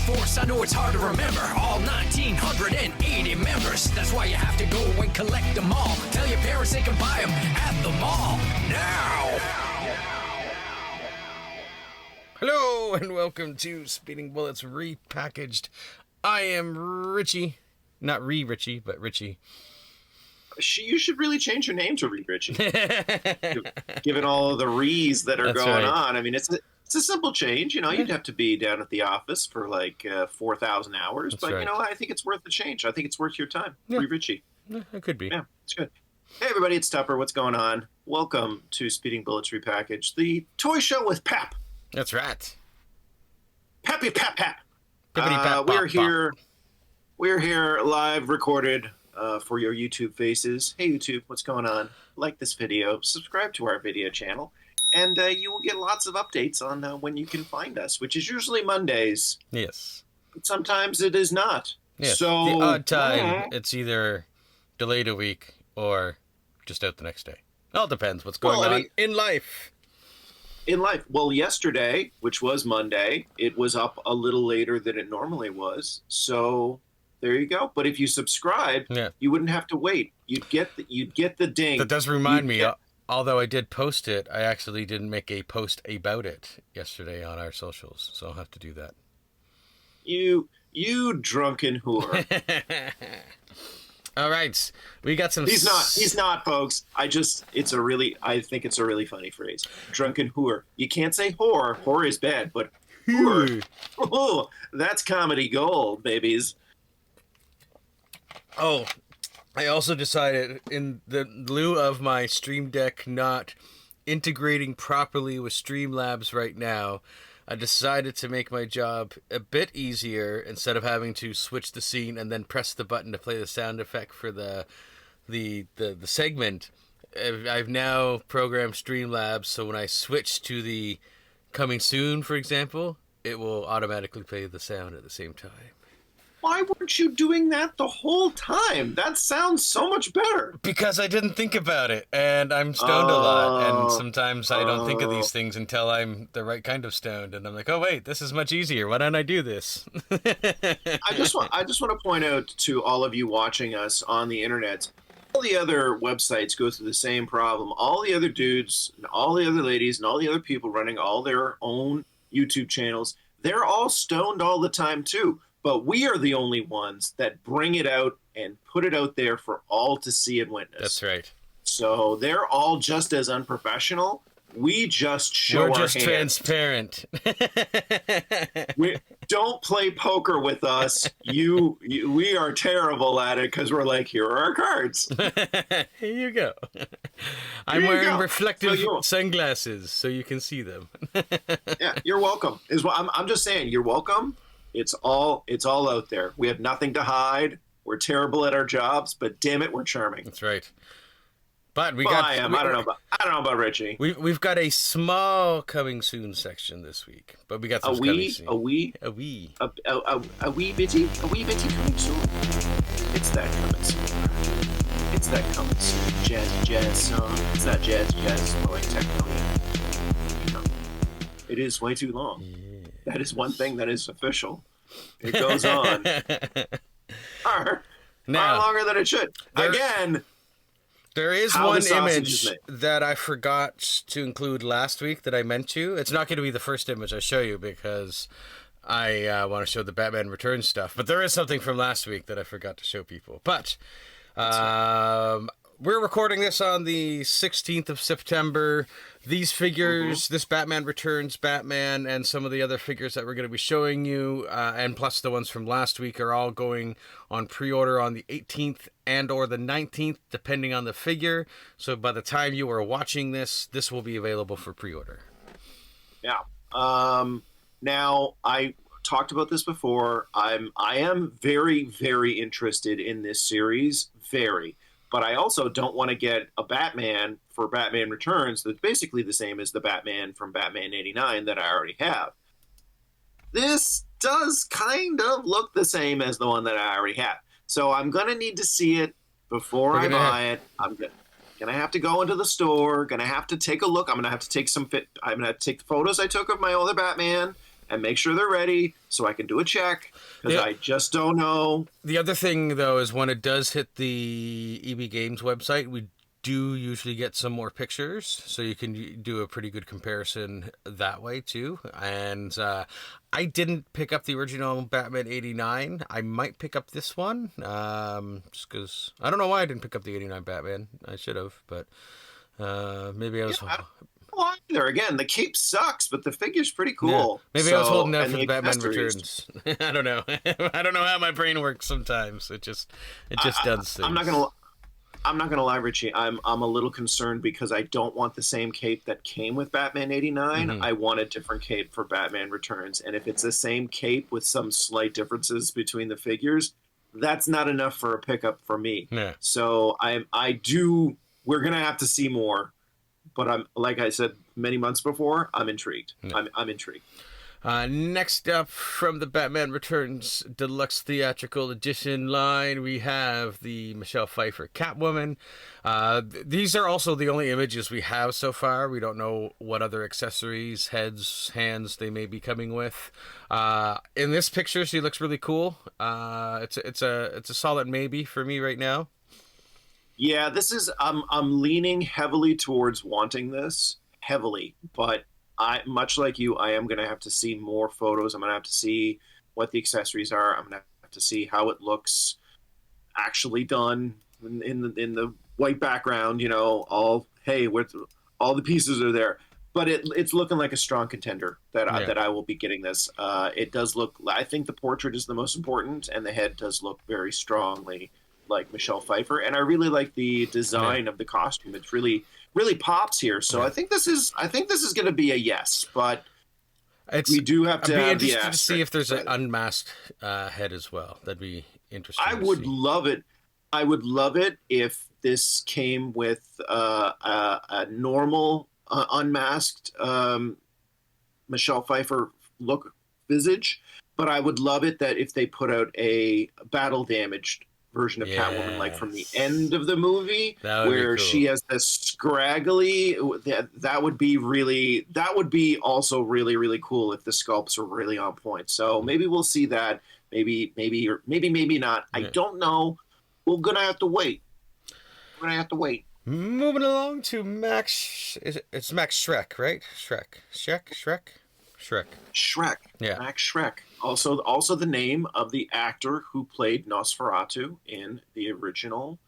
force, I know it's hard to remember. All 1,980 members. That's why you have to go and collect them all. Tell your parents they can buy them at the mall. Now! Hello and welcome to Speeding Bullets Repackaged. I am Richie. Not Richie, but Richie. You should really change your name to Richie. Given all of the re's that are going on. I mean, it's a simple change. You know, you'd have to be down at the office for like 4,000 hours. But, you know, I think it's worth the change. I think it's worth your time. Richie. It could be. Yeah, it's good. Hey, everybody, it's Tupper. What's going on? Welcome to Speeding Bullets Repackaged, the toy show with Pep. That's right. Peppy Pep Pep. We're here live recorded for your YouTube faces. Hey, YouTube, what's going on? Like this video, subscribe to our video channel, and you will get lots of updates on when you can find us, which is usually Mondays. Yes. But sometimes it is not. Yes. So the odd time, it's either delayed a week or just out the next day. All depends what's going on in life. Well, yesterday, which was Monday, it was up a little later than it normally was. So there you go. But if you subscribe, you wouldn't have to wait. You'd get the ding. That does remind me. Although I did post it, I actually didn't make a post about it yesterday on our socials, so I'll have to do that. You drunken whore. All right, we got some. He's not, folks. I think it's a really funny phrase. Drunken whore. You can't say whore. Whore is bad, but whore. Oh, that's comedy gold, babies. Oh, I also decided in the lieu of my Stream Deck not integrating properly with Streamlabs right now, I decided to make my job a bit easier instead of having to switch the scene and then press the button to play the sound effect for the segment. I've now programmed Streamlabs so when I switch to the coming soon, for example, it will automatically play the sound at the same time. Why weren't you doing that the whole time? That sounds so much better. Because I didn't think about it, and I'm stoned a lot, and sometimes I don't think of these things until I'm the right kind of stoned, and I'm like, oh wait, this is much easier. Why don't I do this? I just want to point out to all of you watching us on the internet, all the other websites go through the same problem. All the other dudes, and all the other ladies, and all the other people running all their own YouTube channels, they're all stoned all the time too. But we are the only ones that bring it out and put it out there for all to see and witness. That's right. So they're all just as unprofessional. We just show our hands. We're just transparent. Don't play poker with us. We are terrible at it because we're like, here are our cards. Here you go. I'm wearing reflective sunglasses so you can see them. Yeah, you're welcome. I'm just saying, you're welcome. It's all out there. We have nothing to hide. We're terrible at our jobs, but damn it, we're charming. That's right. But I don't know about Richie. We've got a small coming soon section this week, but we got some coming soon. A wee bitty coming soon. It's that coming soon. It's that coming soon. Jazz song. It's not jazz more like techno. You know, it is way too long. Yeah. That is one thing that is official. It goes on far longer than it should. Again, there is one image that I forgot to include last week that I meant to. It's not going to be the first image I show you because I want to show the Batman Returns stuff. But there is something from last week that I forgot to show people. But we're recording this on the 16th of September. These figures, this Batman Returns Batman, and some of the other figures that we're going to be showing you, and plus the ones from last week, are all going on pre-order on the 18th and or the 19th, depending on the figure. So by the time you are watching this, this will be available for pre-order. Yeah. Now, I talked about this before. I am very, very interested in this series. Very. But I also don't want to get a Batman for Batman Returns that's basically the same as the Batman from Batman 89 that I already have. This does kind of look the same as the one that I already have. So I'm going to need to see it before I buy it. I'm going to have to go into the store, going to have to take a look. I'm going to have to take I'm going to take the photos I took of my other Batman, and make sure they're ready so I can do a check, because I just don't know. The other thing, though, is when it does hit the EB Games website, we do usually get some more pictures, so you can do a pretty good comparison that way, too. And I didn't pick up the original Batman 89. I might pick up this one, just because... I don't know why I didn't pick up the 89 Batman. I should have, but maybe I was... Well, either. Again, the cape sucks, but the figure's pretty cool. Yeah. Maybe I was holding out for the Batman accessories. Returns. I don't know. I don't know how my brain works sometimes. It just does things. I'm not gonna lie, Richie. I'm a little concerned because I don't want the same cape that came with Batman 89. Mm-hmm. I want a different cape for Batman Returns, and if it's the same cape with some slight differences between the figures, that's not enough for a pickup for me. Yeah. So we're gonna have to see more. But I'm, like I said many months before, I'm intrigued. Yeah. I'm intrigued. Next up from the Batman Returns Deluxe Theatrical Edition line, we have the Michelle Pfeiffer Catwoman. These are also the only images we have so far. We don't know what other accessories, heads, hands they may be coming with. In this picture, she looks really cool. It's a solid maybe for me right now. Yeah, this is I'm leaning heavily towards wanting this heavily, but much like you, I am going to have to see more photos. I'm going to have to see what the accessories are. I'm going to have to see how it looks actually done in the white background. You know, all the pieces are there, but it's looking like a strong contender that I will be getting this. It does look. I think the portrait is the most important, and the head does look very strongly like Michelle Pfeiffer, and I really like the design of the costume. It's really pops here. So I think this is going to be a yes, but we do have to. I'd be interested to see if there's an unmasked head as well. That'd be interesting. I would love it. I would love it if this came with a normal unmasked Michelle Pfeiffer look visage, but I would love it that if they put out a battle damaged version of Catwoman, like from the end of the movie, where she has this scraggly. That would be also really cool if the sculpts are really on point. So maybe we'll see that. Maybe not. I don't know. We're gonna have to wait. Moving along to Max. It's Max Schreck, right? Shrek. Yeah. Max Schreck. Also the name of the actor who played Nosferatu in the original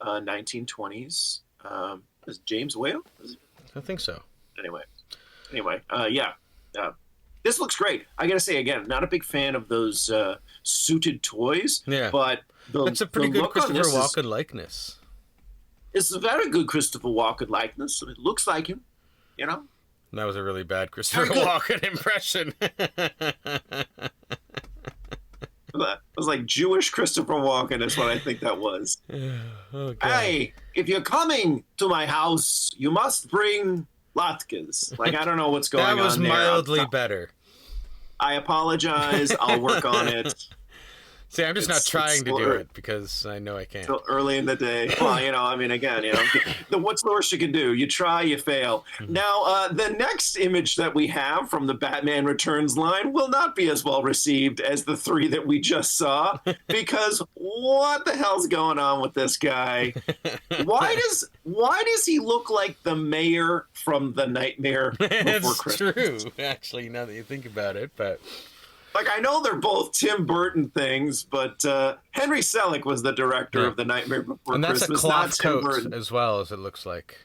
1920s. Is James Whale? I think so. Anyway, yeah. This looks great. I gotta say again, not a big fan of those suited toys. Yeah. But it's a pretty good Christopher Walken likeness. It's a very good Christopher Walken likeness. It looks like him, you know. That was a really bad Christopher Walken impression. It was like Jewish Christopher Walken is what I think that was. Oh, hey, if you're coming to my house, you must bring latkes. Like, I don't know what's going on there. That was mildly better. I apologize. I'll work on it. See, I'm just not trying to do it because I know I can't. Still early in the day. Well, I mean, again, what's the worst you can do? You try, you fail. Now, the next image that we have from the Batman Returns line will not be as well received as the three that we just saw, because what the hell's going on with this guy? Why does he look like the mayor from The Nightmare Before Christmas? It's true, actually, now that you think about it, but... Like, I know they're both Tim Burton things, but Henry Selick was the director of The Nightmare Before Christmas. And that's Christmas, a cloth coat as well, as it looks like.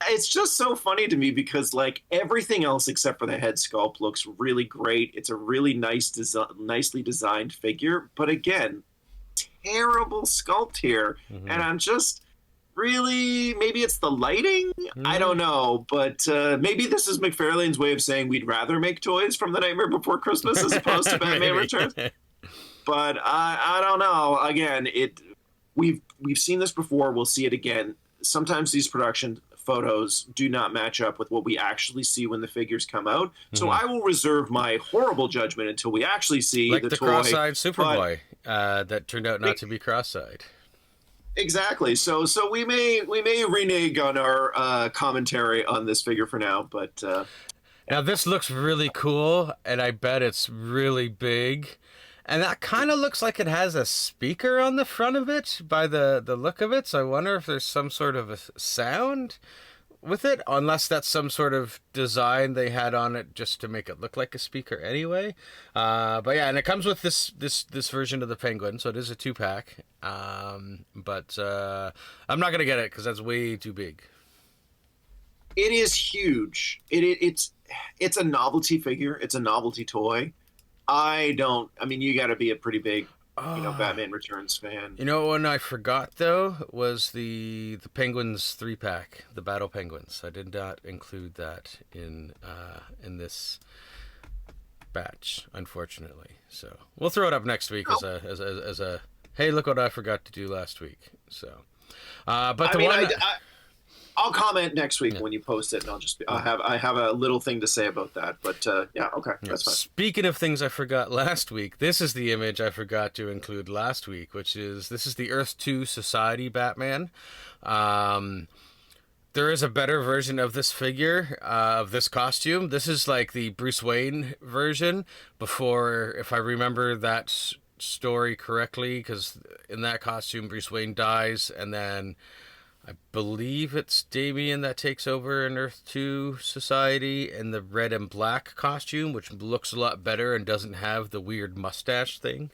It's just so funny to me because, like, everything else except for the head sculpt looks really great. It's a really nicely designed figure. But again, terrible sculpt here. Mm-hmm. And I'm just... Really, maybe it's the lighting? I don't know, but maybe this is McFarlane's way of saying we'd rather make toys from The Nightmare Before Christmas as opposed to Batman Returns. But I don't know. Again, we've seen this before. We'll see it again. Sometimes these production photos do not match up with what we actually see when the figures come out. So I will reserve my horrible judgment until we actually see like the toy. Cross-eyed Superboy that turned out not to be cross-eyed. Exactly. So we may renege on our commentary on this figure for now, but Now this looks really cool, and I bet it's really big. And that kind of looks like it has a speaker on the front of it by the look of it. So I wonder if there's some sort of a sound with it, unless that's some sort of design they had on it just to make it look like a speaker anyway. But yeah, and it comes with this version of the Penguin, so it is a 2-pack. But I'm not gonna get it because that's way too big. It is huge. It's a novelty figure. It's a novelty toy. I mean, you got to be a pretty big, Batman Returns fan. You know what one I forgot though was the Penguins 3-pack, the Battle Penguins. I did not include that in this batch, unfortunately. So we'll throw it up next week as a hey, look what I forgot to do last week. So, but I'll comment next week when you post it, and I have a little thing to say about that. But yeah, okay, that's fine. Speaking of things I forgot last week, this is the image I forgot to include last week, which is this is the Earth 2 Society Batman. There is a better version of this figure, of this costume. This is like the Bruce Wayne version before, if I remember that story correctly, because in that costume Bruce Wayne dies, and then I believe it's Damian that takes over in Earth 2 Society in the red and black costume, which looks a lot better and doesn't have the weird mustache thing.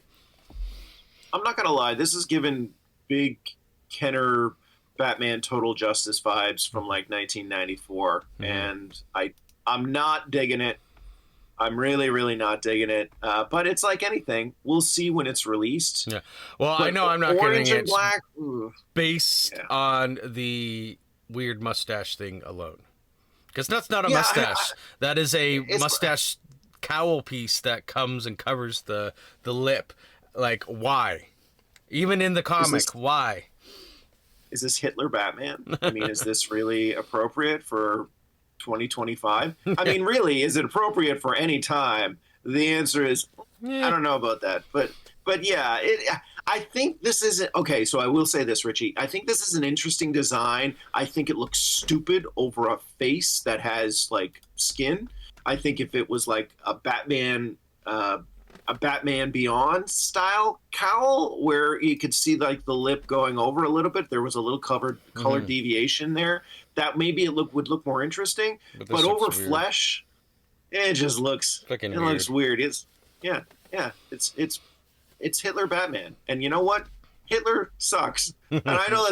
I'm not going to lie. This is given big Kenner Batman Total Justice vibes from like 1994. Mm-hmm. And I'm not digging it. I'm really, really not digging it. But it's like anything. We'll see when it's released. Yeah. Well, I know I'm not getting it black, based on the weird mustache thing alone. Because that's not a mustache. That is a mustache cowl piece that comes and covers the lip. Like, why? Even in the comic, why? Is this Hitler Batman? I mean, is this really appropriate for 2025? I mean, really, is it appropriate for any time? The answer is, I don't know about that. But yeah, I think this isn't okay. So I will say this, Richie. I think this is an interesting design. I think it looks stupid over a face that has like skin. I think if it was like a Batman Beyond style cowl where you could see like the lip going over a little bit, there was a little color deviation there, that maybe would look more interesting. But over flesh, it just looks looks weird. It's it's Hitler Batman, and you know what? Hitler sucks, and I know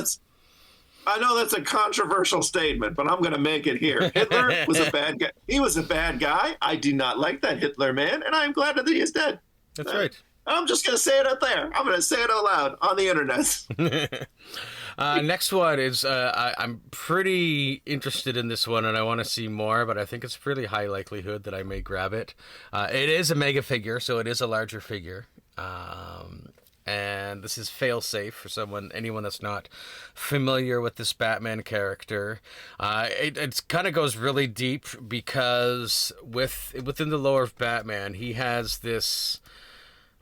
that's a controversial statement, but I'm going to make it here. Hitler was a bad guy. He was a bad guy. I do not like that Hitler man, and I'm glad that he is dead. That's right. I'm just going to say it out there. I'm going to say it out loud on the internet. Next one is, I'm pretty interested in this one, and I want to see more, but I think it's pretty high likelihood that I may grab it. It is a mega figure, so it is a larger figure. And this is Failsafe for anyone that's not familiar with this Batman character. It kind of goes really deep because within the lore of Batman, he has this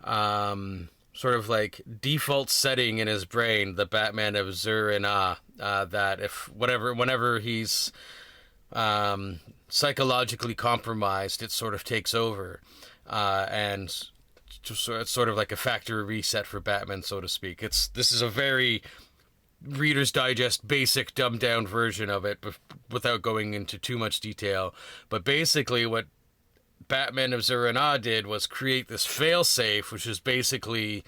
sort of like default setting in his brain, the Batman of Zur-En-Arrh, that whenever he's psychologically compromised, it sort of takes over, and it's sort of like a factory reset for Batman, so to speak. This is a very Reader's Digest basic dumbed down version of it, without going into too much detail. But basically what Batman of Zur-En-Arrh did was create this failsafe, which is basically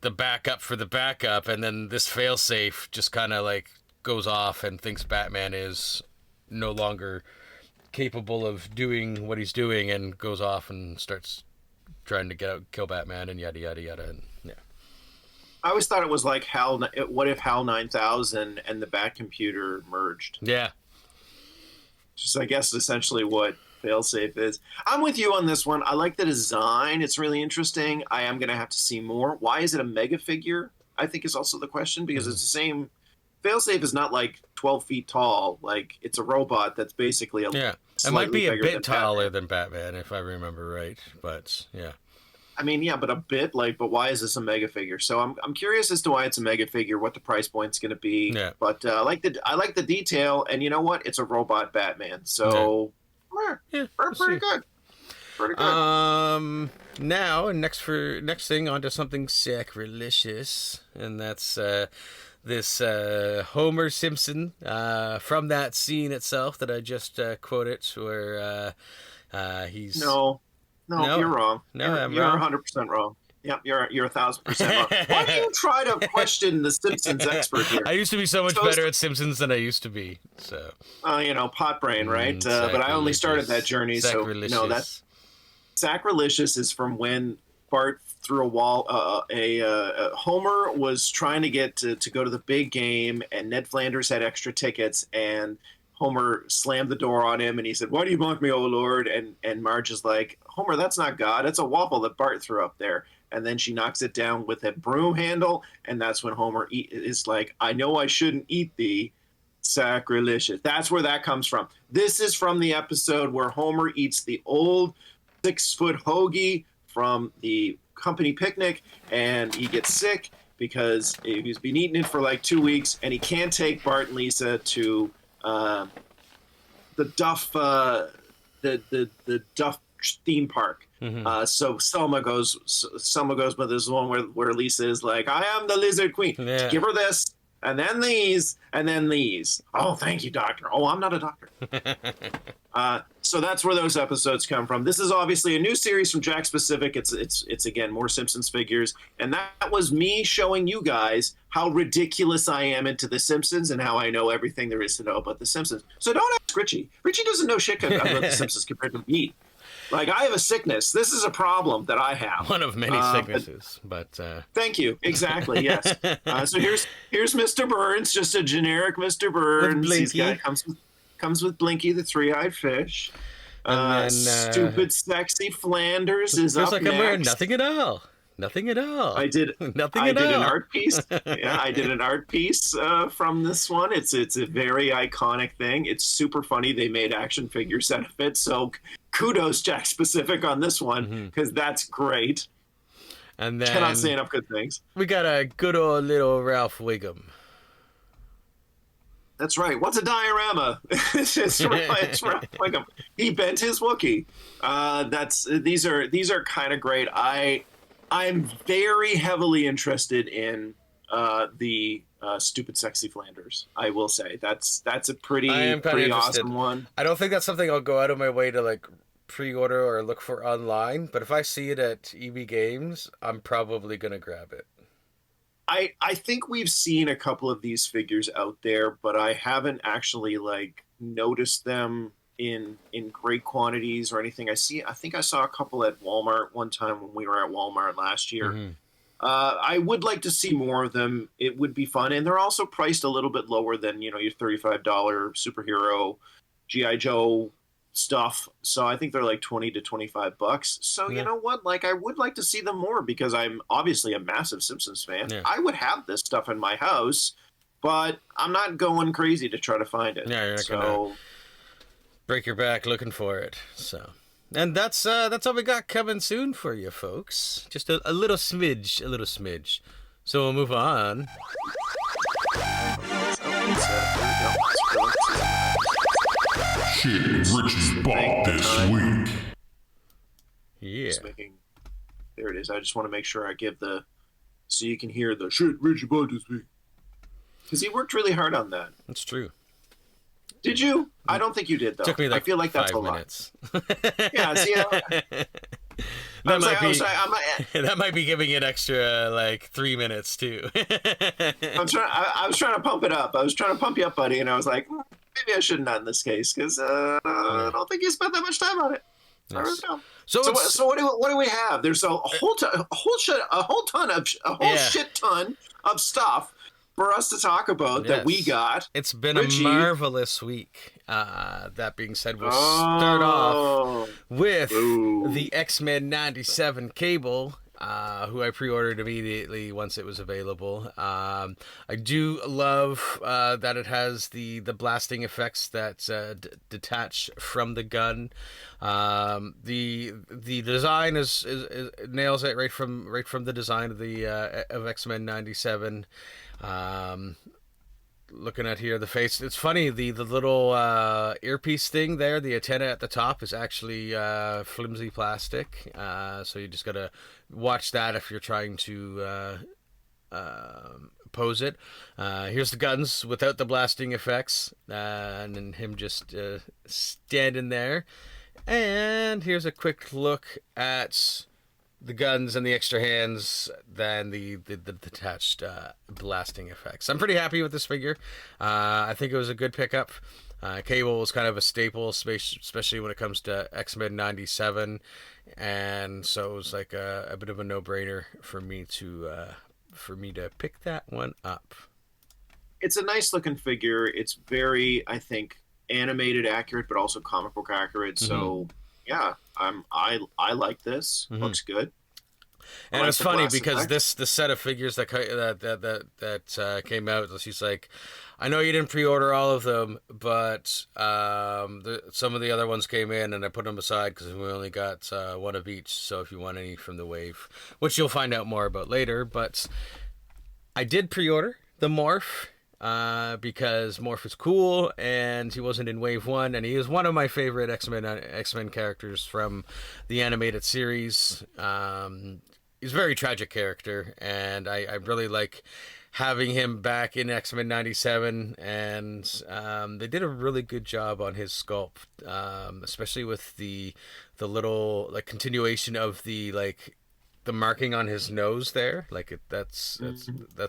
the backup for the backup, and then this failsafe just kind of like goes off and thinks Batman is no longer capable of doing what he's doing, and goes off and starts trying to kill Batman, and yada yada yada. And yeah, I always thought it was like what if HAL 9000 and the Bat computer merged? Yeah, just I guess essentially what Failsafe is. I'm with you on this one. I like the design. It's really interesting. I am going to have to see more. Why is it a mega figure? I think is also the question, because it's the same. Failsafe is not like 12 feet tall. Like, it's a robot that's basically it might be a bit taller than Batman, if I remember right. But yeah, I mean, yeah, but a bit but why is this a mega figure? So I'm curious as to why it's a mega figure, what the price point's going to be. Yeah. But I like the detail, and you know what? It's a robot Batman. So Yeah, Pretty we'll see. good. Pretty good. Now next thing onto something sacrilegious, and that's this Homer Simpson from that scene itself that I just quoted, where he's No, you're wrong. No, I'm you're wrong. 100% wrong. Yep, you're 1,000% wrong. Why do you try to question the Simpsons expert here? I used to be so much better at Simpsons than I used to be. So, pot brain, right? But I only started that journey, so that's sacrilegious is from when Bart threw a wall. Homer was trying to get to go to the big game, and Ned Flanders had extra tickets, and Homer slammed the door on him, and he said, "Why do you mock me, oh Lord?" And Marge is like, "Homer, that's not God. It's a waffle that Bart threw up there." And then she knocks it down with a broom handle, and that's when Homer is like, "I know I shouldn't eat thee, sacrilegious." That's where that comes from. This is from the episode where Homer eats the old 6-foot hoagie from the company picnic, and he gets sick because he's been eating it for like 2 weeks, and he can't take Bart and Lisa to the Duff Duff theme park. Mm-hmm. So Selma goes, but there's one where Lisa is like, "I am the lizard queen." Yeah. Give her this, and then these, and then these. Oh, thank you, doctor. Oh, I'm not a doctor. So that's where those episodes come from. This is obviously a new series from Jack Pacific. It's again more Simpsons figures, and that was me showing you guys how ridiculous I am into the Simpsons and how I know everything there is to know about the Simpsons. So don't ask Richie. Richie doesn't know shit about the Simpsons compared to me. Like, I have a sickness. This is a problem that I have. One of many sicknesses, but thank you. Exactly. Yes. So here's Mr. Burns, just a generic Mr. Burns. With Blinky. Comes with Blinky, the three-eyed fish. And then, stupid, sexy Flanders is up like next. I'm wearing nothing at all. Nothing at all. I did nothing. I did an art piece. Yeah, I did an art piece from this one. It's a very iconic thing. It's super funny. They made action figures out of it. So kudos, Jack Pacific, on this one, because that's great. And then cannot say enough good things. We got a good old little Ralph Wiggum. That's right. What's a diorama? it's Ralph Wiggum. He bent his Wookiee. These are kind of great. I'm very heavily interested in the stupid sexy Flanders. I will say that's a pretty awesome one. I don't think that's something I'll go out of my way to like pre-order or look for online, but if I see it at EB Games, I'm probably gonna grab it. I think we've seen a couple of these figures out there, but I haven't actually like noticed them in great quantities or anything. I think I saw a couple at Walmart one time when we were at Walmart last year. I would like to see more of them. It would be fun, and they're also priced a little bit lower than your $35 superhero GI Joe stuff. So I think they're like $20 to $25. So you know what? Like, I would like to see them more because I'm obviously a massive Simpsons fan. Yeah. I would have this stuff in my house, but I'm not going crazy to try to find it. Yeah, you're not gonna break your back looking for it. So, and that's all we got coming soon for you folks. Just a little smidge. So we'll move on. Shit Richie bought this week. Yeah. There it is. I just want to make sure I give so you can hear the shit Richie bought this week. Because he worked really hard on that. That's true. Did you? I don't think you did, though. Took me like I feel like that's 5 minutes. Yeah, see, that might be giving it extra like 3 minutes too. I was trying to pump it up. I was trying to pump you up, buddy, and I was like, maybe I shouldn't in this case because I don't think you spent that much time on it. Yes. I really don't. So what do we have? There's a whole shit ton of stuff for us to talk about that we got. It's been Richie. A marvelous week. That being said, we'll start off with the X-Men 97 cable, who I pre-ordered immediately once it was available. I do love that it has the blasting effects that detach from the gun. The design is nails it right from the design of the of X-Men 97. looking at here, the face. It's funny, the little earpiece thing there, the antenna at the top is actually flimsy plastic. So you just gotta watch that if you're trying to pose it. Here's the guns without the blasting effects, and then him just standing there. And here's a quick look at the guns and the extra hands than the detached blasting effects. I'm pretty happy with this figure. I think it was a good pickup. Cable was kind of a staple, especially when it comes to X-Men 97, and so it was like a bit of a no-brainer for me to pick that one up. It's a nice looking figure. It's very, I think, animated accurate, but also comic book accurate. So yeah, I like this. Looks good. And like it's the funny glass because effect. this set of figures that came out, she's like, I know you didn't pre-order all of them, but some of the other ones came in, and I put them aside because we only got one of each. So if you want any from the wave, which you'll find out more about later, but I did pre-order the Morph. Because Morph is cool, and he wasn't in Wave 1, and he is one of my favorite X-Men characters from the animated series. He's a very tragic character, and I really like having him back in X-Men 97, and they did a really good job on his sculpt, especially with the little like continuation of the marking on his nose there, that's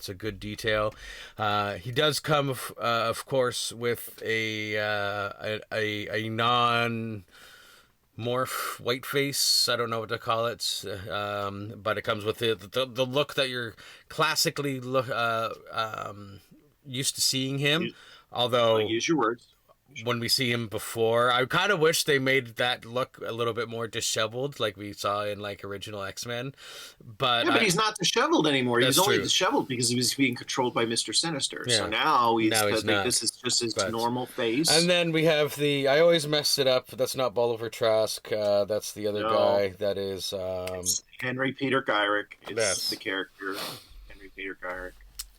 a good detail. He does come, of course, with a non morph white face. I don't know what to call it, but it comes with the look that you're classically used to seeing him. Although, Use your words. when we see him before, I kind of wish they made that look a little bit more disheveled, like we saw in original X-Men. But He's not disheveled anymore. He's That's only true. disheveled because he was being controlled by Mr. Sinister. Yeah. So now he's not. this is just his But- normal face. And then we have I always mess it up. That's not Bolivar Trask. That's the other No. guy. That is. It's Henry Peter Gyrick is Yes. the character. Henry Peter Gyrick.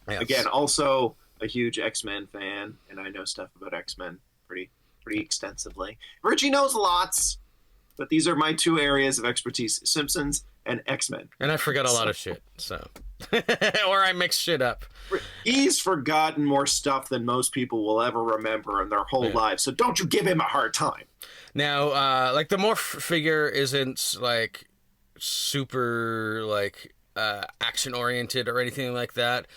Yes. Again, also a huge X-Men fan, and I know stuff about X-Men pretty extensively. Richie knows lots, but these are my two areas of expertise: Simpsons and X-Men. And I forget a lot of shit, so or I mix shit up. He's forgotten more stuff than most people will ever remember in their whole lives, so don't you give him a hard time. Now, the Morph figure isn't super action oriented or anything like that,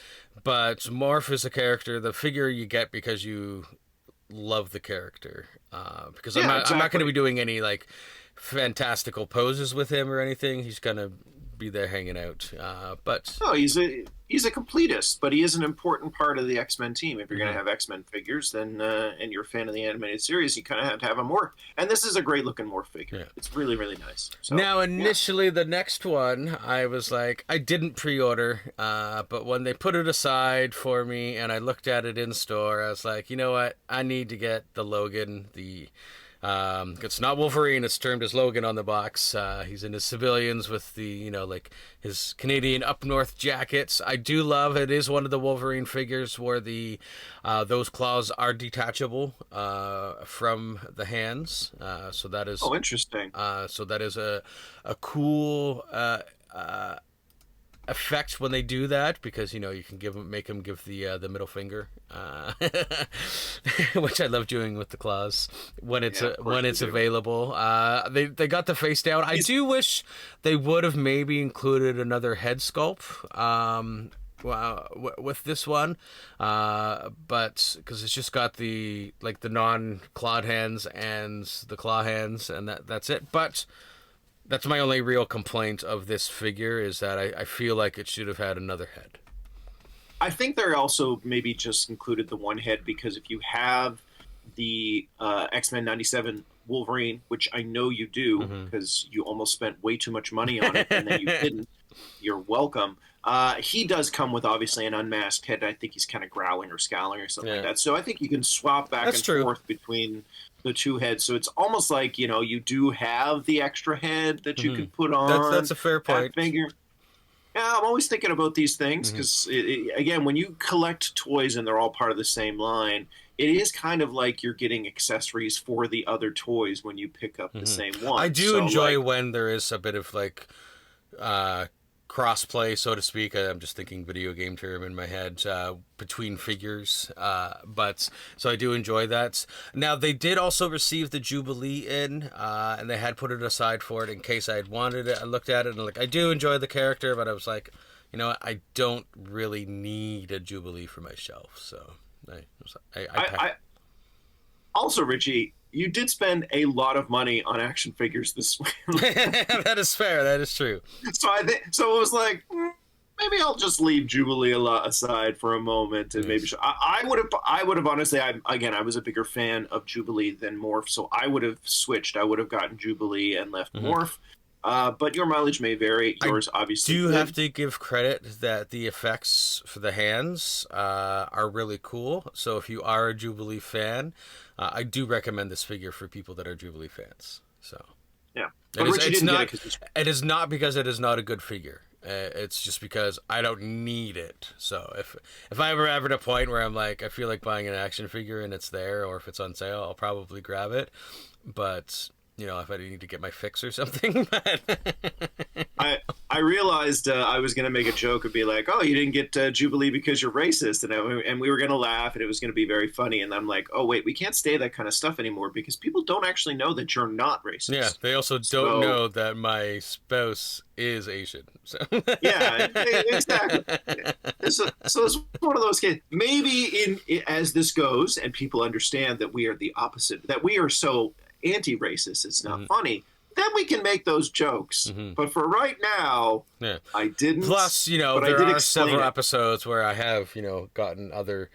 but Morph is a character, the figure you get because you love the character. Because I'm not going to be doing any fantastical poses with him or anything. He's gonna be there hanging out. But No, he's a completist, but he is an important part of the X-Men team. If you're going to have X-Men figures, then and you're a fan of the animated series, you kind of have to have him work. And this is a great looking Morph figure. Yeah. It's really, really nice. So, now, initially, the next one, I was like, I didn't pre-order, but when they put it aside for me and I looked at it in store, I was like, you know what? I need to get the Logan, it's not Wolverine, it's termed as Logan on the box. He's in his civilians with the, his Canadian up north jackets. I do love it. Is one of the Wolverine figures where those claws are detachable from the hands. So that is interesting. So that is a cool effect when they do that, because you can make them give the middle finger, which I love doing with the claws when it's available. They got the face down. I do wish they would have maybe included another head sculpt with this one, but because it's just got the non-clawed hands and the claw hands, and that's it. But that's my only real complaint of this figure, is that I feel like it should have had another head. I think they're also maybe just included the one head because if you have the X-Men 97 Wolverine, which I know you do because you almost spent way too much money on it and then you didn't, you're welcome. He does come with obviously an unmasked head. I think he's kind of growling or scowling or something like that. So I think you can swap back forth between the two heads. So it's almost like, you do have the extra head that you can put on. That's a fair point. Figure. Yeah, I'm always thinking about these things Mm-hmm. because, again, when you collect toys and they're all part of the same line, it is kind of like you're getting accessories for the other toys when you pick up the same I one. do So, enjoy like, when there is a bit of like cross-play, so to speak. I'm just thinking video game term in my head, between figures. But so I do enjoy that. Now they did also receive the Jubilee in, and they had put it aside for it in case I had wanted it. I looked at it and like I do enjoy the character, but I was like, you know what? I don't really need a Jubilee for my shelf, so I also, Richie, you did spend a lot of money on action figures this week. That is fair. That is true. So I think so. It was like maybe I'll just leave Jubilee a lot aside for a moment, and maybe I would have honestly. I was a bigger fan of Jubilee than Morph, so I would have switched. I would have gotten Jubilee and left Morph. But your mileage may vary. Yours obviously. Do have to give credit that the effects for the hands are really cool. So if you are a Jubilee fan, I do recommend this figure for people that are Jubilee fans. So Yeah, but Richie didn't get it. It is not because it is not a good figure. It's just because I don't need it. So if I ever at a point where I'm like, I feel like buying an action figure and it's there, or if it's on sale, I'll probably grab it. But you know, if I need to get my fix or something. I realized I was going to make a joke and be like, "Oh, you didn't get Jubilee because you're racist," and we were going to laugh and it was going to be very funny. And I'm like, "Oh wait, we can't say that kind of stuff anymore because people don't actually know that you're not racist." Yeah, they also don't know that my spouse is Asian. So yeah, exactly. So it's one of those cases. Maybe as this goes and people understand that we are the opposite, that we are so anti-racist, it's not funny, then we can make those jokes. But for right now, I didn't. Plus, you know, there are several episodes where I have, you know, gotten other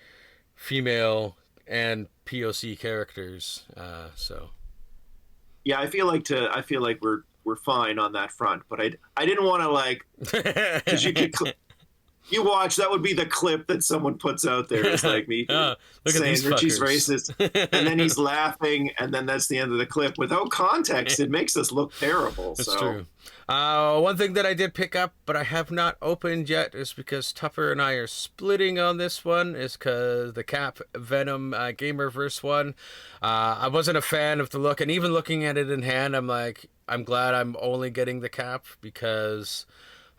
female and POC characters. So yeah, I feel like we're fine on that front. But I didn't want to like, because you watch, that would be the clip that someone puts out there. It's like me saying Richie's racist, and then he's laughing, and then that's the end of the clip. Without context, it makes us look terrible. That's so. true. One thing that I did pick up, but I have not opened yet, is because Tupper and I are splitting on this one, is because the Cap Venom Gamerverse one, I wasn't a fan of the look, and even looking at it in hand, I'm like, I'm glad I'm only getting the Cap, because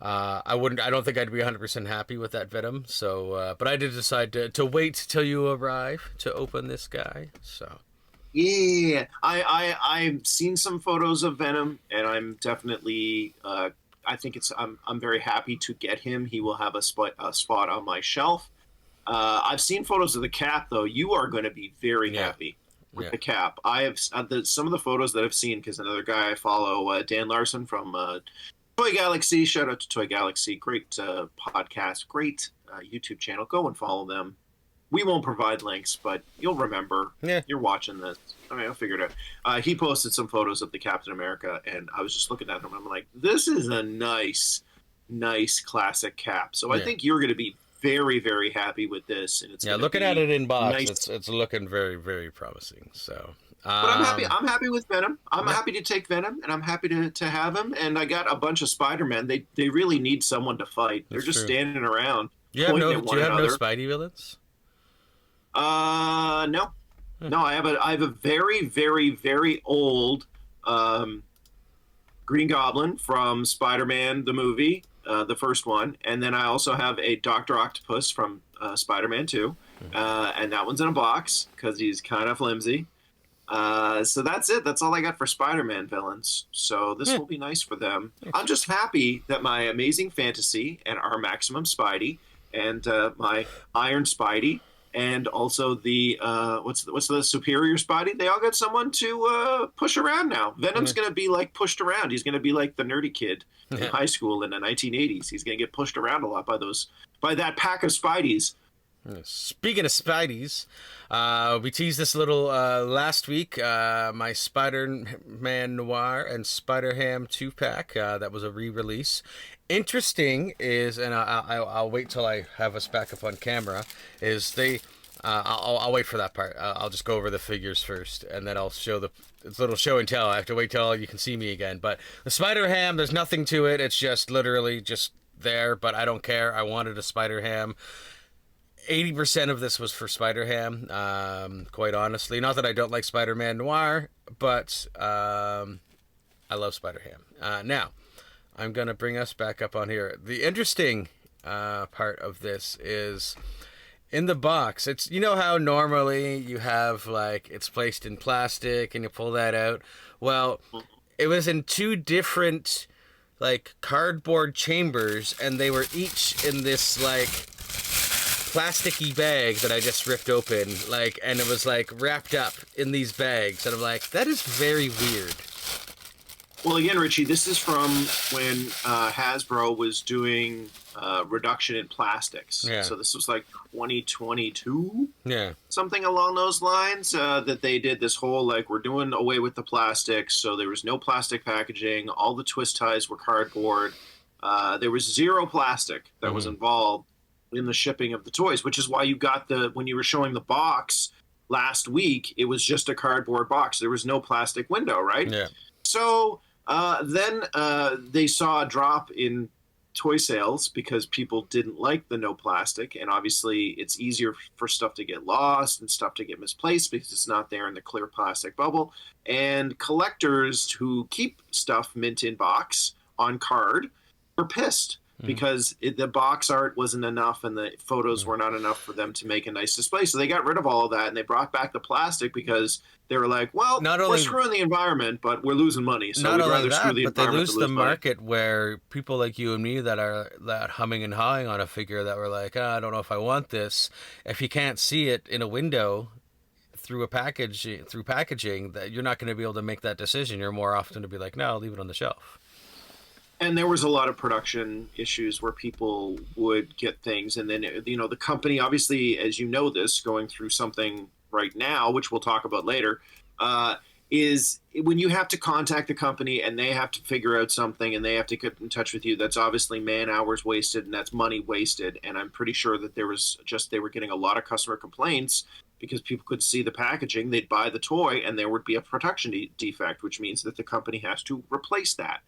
I don't think I'd be 100% happy with that Venom. So, but I did decide to wait till you arrive to open this guy. So, yeah, I've seen some photos of Venom, and I'm definitely I think I'm very happy to get him. He will have a spot on my shelf. I've seen photos of the Cap, though. You are going to be very happy with the Cap. I have some of the photos that I've seen, because another guy I follow, Dan Larson from Toy Galaxy. Shout out to Toy Galaxy. Great podcast. Great YouTube channel. Go and follow them. We won't provide links, but you'll remember. Yeah. You're watching this. I mean, I'll figure it out. He posted some photos of the Captain America, and I was just looking at him. I'm like, this is a nice classic Cap. So I think you're going to be very, very happy with this. And it's looking at it in box, it's looking very, very promising. So. But I'm happy. I'm happy with Venom. I'm happy to take Venom, and I'm happy to have him. And I got a bunch of Spider-Men. They really need someone to fight. They're just standing around. Do you have no Spidey villains? No. I have a very, very, very old Green Goblin from Spider-Man the movie, the first one, and then I also have a Dr. Octopus from Spider-Man 2, and that one's in a box because he's kind of flimsy. So that's it. That's all I got for Spider-Man villains. So this will be nice for them. I'm just happy that my Amazing Fantasy and our Maximum Spidey and my Iron Spidey and also the what's the Superior Spidey, they all got someone to push around now. Venom's going to be like pushed around. He's going to be like the nerdy kid in high school in the 1980s. He's going to get pushed around a lot by that pack of Spideys. Speaking of Spideys, we teased this a little last week. My Spider-Man Noir and Spider-Ham 2-pack, that was a re-release. Interesting is, and I'll wait till I have us back up on camera, is I'll wait for that part. I'll just go over the figures first, and then I'll show it's a little show and tell. I have to wait till you can see me again. But the Spider-Ham, there's nothing to it. It's just literally just there, but I don't care. I wanted a Spider-Ham. 80% of this was for Spider-Ham, quite honestly. Not that I don't like Spider-Man Noir, but I love Spider-Ham. Now, I'm going to bring us back up on here. The interesting part of this is in the box. It's, you know how normally you have, like, it's placed in plastic and you pull that out? Well, it was in two different, like, cardboard chambers, and they were each in this, like, plasticky bag that I just ripped open, like, and it was, like, wrapped up in these bags, and I'm like, that is very weird. Well, again, Richie, this is from when Hasbro was doing reduction in plastics. Yeah. So this was like 2022? Yeah. Something along those lines, that they did this whole, like, we're doing away with the plastics, so there was no plastic packaging, all the twist ties were cardboard, there was zero plastic that was involved in the shipping of the toys, which is why you got when you were showing the box last week, it was just a cardboard box. There was no plastic window, right? Yeah. So then they saw a drop in toy sales because people didn't like the no plastic, and obviously it's easier for stuff to get lost and stuff to get misplaced because it's not there in the clear plastic bubble. And collectors who keep stuff mint in box on card were pissed because the box art wasn't enough and the photos were not enough for them to make a nice display. So they got rid of all of that and they brought back the plastic because they were like, well, we're screwing the environment, but we're losing money. So we'd rather screw the environment. But they lose the money. market where people like you and me that are humming and hawing on a figure that were like, I don't know if I want this. If you can't see it in a window through packaging, that you're not going to be able to make that decision. You're more often to be like, no, I'll leave it on the shelf. And there was a lot of production issues where people would get things. And then, the company, obviously, as you know this, going through something right now, which we'll talk about later, is when you have to contact the company and they have to figure out something and they have to get in touch with you, that's obviously man hours wasted and that's money wasted. And I'm pretty sure that they were getting a lot of customer complaints because people could see the packaging, they'd buy the toy, and there would be a production defect, which means that the company has to replace that.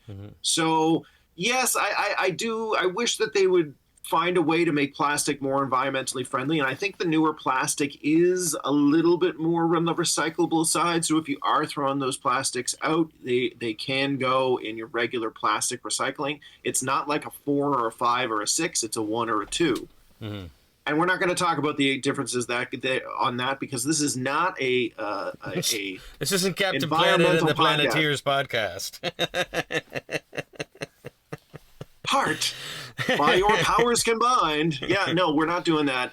So, yes, I wish that they would find a way to make plastic more environmentally friendly, and I think the newer plastic is a little bit more on the recyclable side, so if you are throwing those plastics out, they can go in your regular plastic recycling. It's not like a 4 or a 5 or a 6, it's a 1 or a 2. And we're not going to talk about the differences on that because this is not a this isn't Captain Planet and the Planeteers podcast. Heart, by your powers combined. Yeah, no, we're not doing that.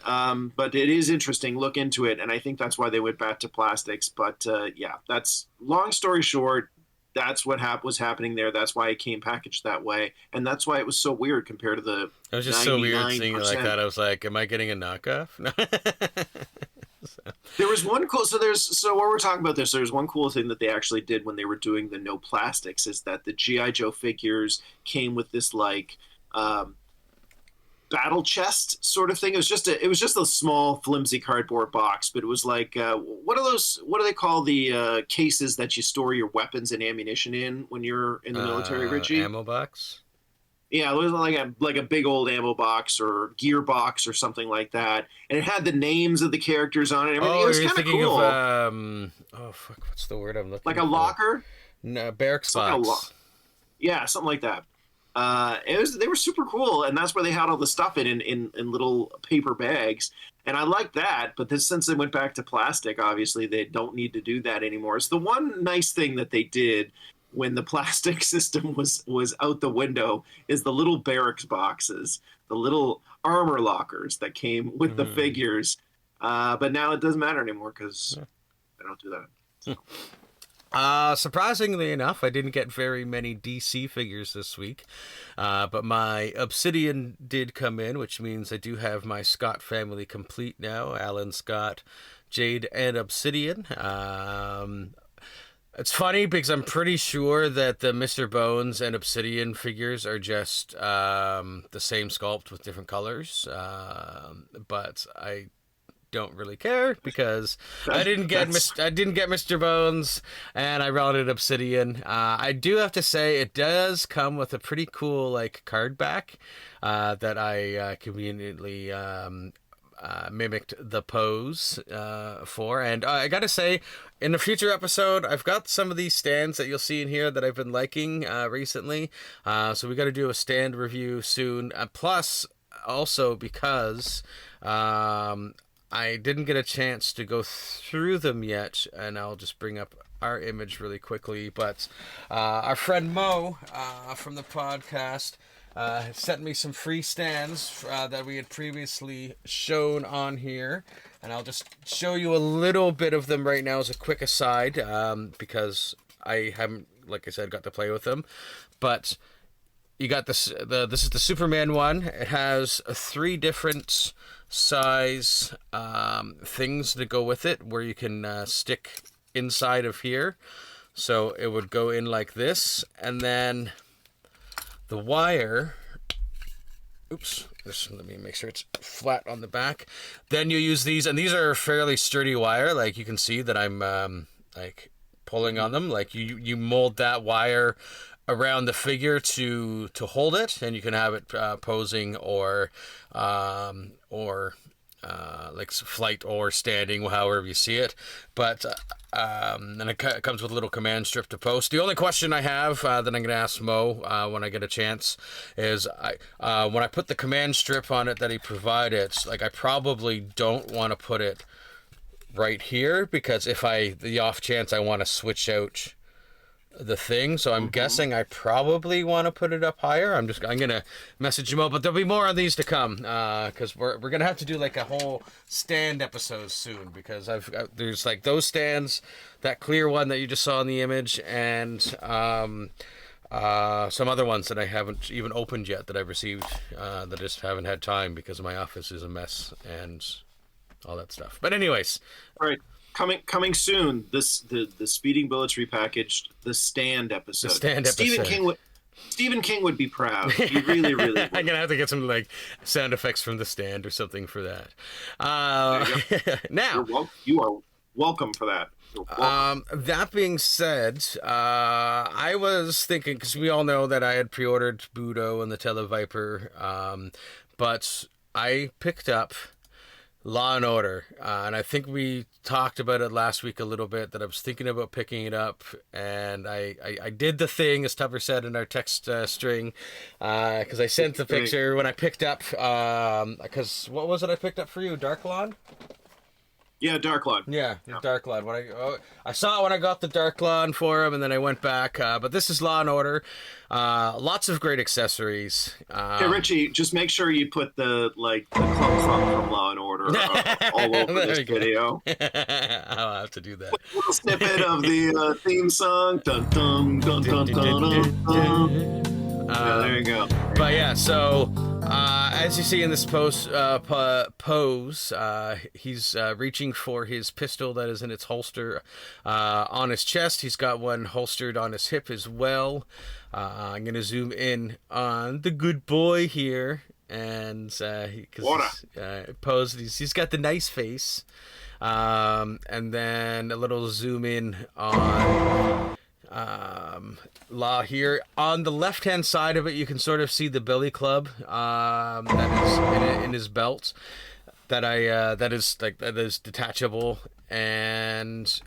But it is interesting. Look into it, and I think that's why they went back to plastics. But yeah, that's long story short. That's what was happening there. That's why it came packaged that way, and that's why it was so weird compared to the. It was just so weird seeing it like that. I was like, "Am I getting a knockoff?" There was one cool. So while we're talking about this, there's one cool thing that they actually did when they were doing the no plastics is that the GI Joe figures came with this like battle chest sort of thing. It was just a small flimsy cardboard box, but it was like what do they call the cases that you store your weapons and ammunition in when you're in the military, Richie? Ammo box. Yeah, it was like a big old ammo box or gear box or something like that, and it had the names of the characters on it. And everything. It was kind of cool. Oh fuck, what's the word I'm looking? Like a for? Locker. No, barracks box. Yeah, something like that. They were super cool, and that's where they had all the stuff in little paper bags, and I like that. But since they went back to plastic, obviously they don't need to do that anymore. It's the one nice thing that they did when the plastic system was out the window is the little barracks boxes, the little armor lockers that came with the figures. But now it doesn't matter anymore because they don't do that. So. Surprisingly enough, I didn't get very many DC figures this week, but my Obsidian did come in, which means I do have my Scott family complete now. Alan, Scott, Jade, and Obsidian. It's funny because I'm pretty sure that the Mr. Bones and Obsidian figures are just the same sculpt with different colors, but I don't really care because I didn't get Mr. Bones, and I routed Obsidian. I do have to say it does come with a pretty cool like card back that I conveniently mimicked the pose for. And I gotta say, in a future episode, I've got some of these stands that you'll see in here that I've been liking recently. So we got to do a stand review soon. Plus, also because I didn't get a chance to go through them yet, and I'll just bring up our image really quickly. But our friend Mo from the podcast sent me some free stands that we had previously shown on here, and I'll just show you a little bit of them right now as a quick aside, because I haven't, like I said, got to play with them. But you got this. This is the Superman one. It has 3 different size things to go with it, where you can stick inside of here. So it would go in like this, and then the wire, just let me make sure it's flat on the back. Then you use these, and these are fairly sturdy wire. Like you can see that I'm like pulling on them. Like you mold that wire around the figure to hold it, and you can have it posing or like flight or standing, however you see it. But and it comes with a little command strip to post. The only question I have that I'm going to ask Mo when I get a chance is when I put the command strip on it that he provided, like I probably don't want to put it right here, because if the off chance I want to switch out the thing, so I'm guessing I probably want to put it up higher. I'm gonna message him out, but there'll be more on these to come, because we're gonna have to do like a whole stand episode soon, because there's like those stands, that clear one that you just saw in the image, and some other ones that I haven't even opened yet that I've received, that I just haven't had time because my office is a mess and all that stuff. But anyways, All right. Coming soon. The Speeding Bullets repackaged, the stand episode. The stand episode. Stephen King would be proud. He really, really would. I'm gonna have to get some like sound effects from the stand or something for that. Now you are welcome for that. That being said, I was thinking, because we all know that I had pre-ordered Budo and the Televiper, but I picked up Law and Order, and I think we talked about it last week a little bit, that I was thinking about picking it up, and I did the thing, as Tupper said in our text string, because I sent the picture when I picked up, because what was it I picked up for you, Dark Lawn? Yeah, Dark Lawn. Yeah, Dark Lawn. When I saw it when I got the Dark Lawn for him, and then I went back. But this is Law and Order. Lots of great accessories. Hey, Richie, just make sure you put the clump from Law and Order all over this video. I'll have to do that. A little snippet of the theme song. Dun, dun, dun, dun, dun, dun, dun. Yeah, there you go. But yeah, so as you see in this pose, he's reaching for his pistol that is in its holster on his chest. He's got one holstered on his hip as well. I'm going to zoom in on the good boy here, and because he's got the nice face. And then a little zoom in on Law here. On the left hand side of it, you can sort of see the billy club that is in his belt, that is detachable, and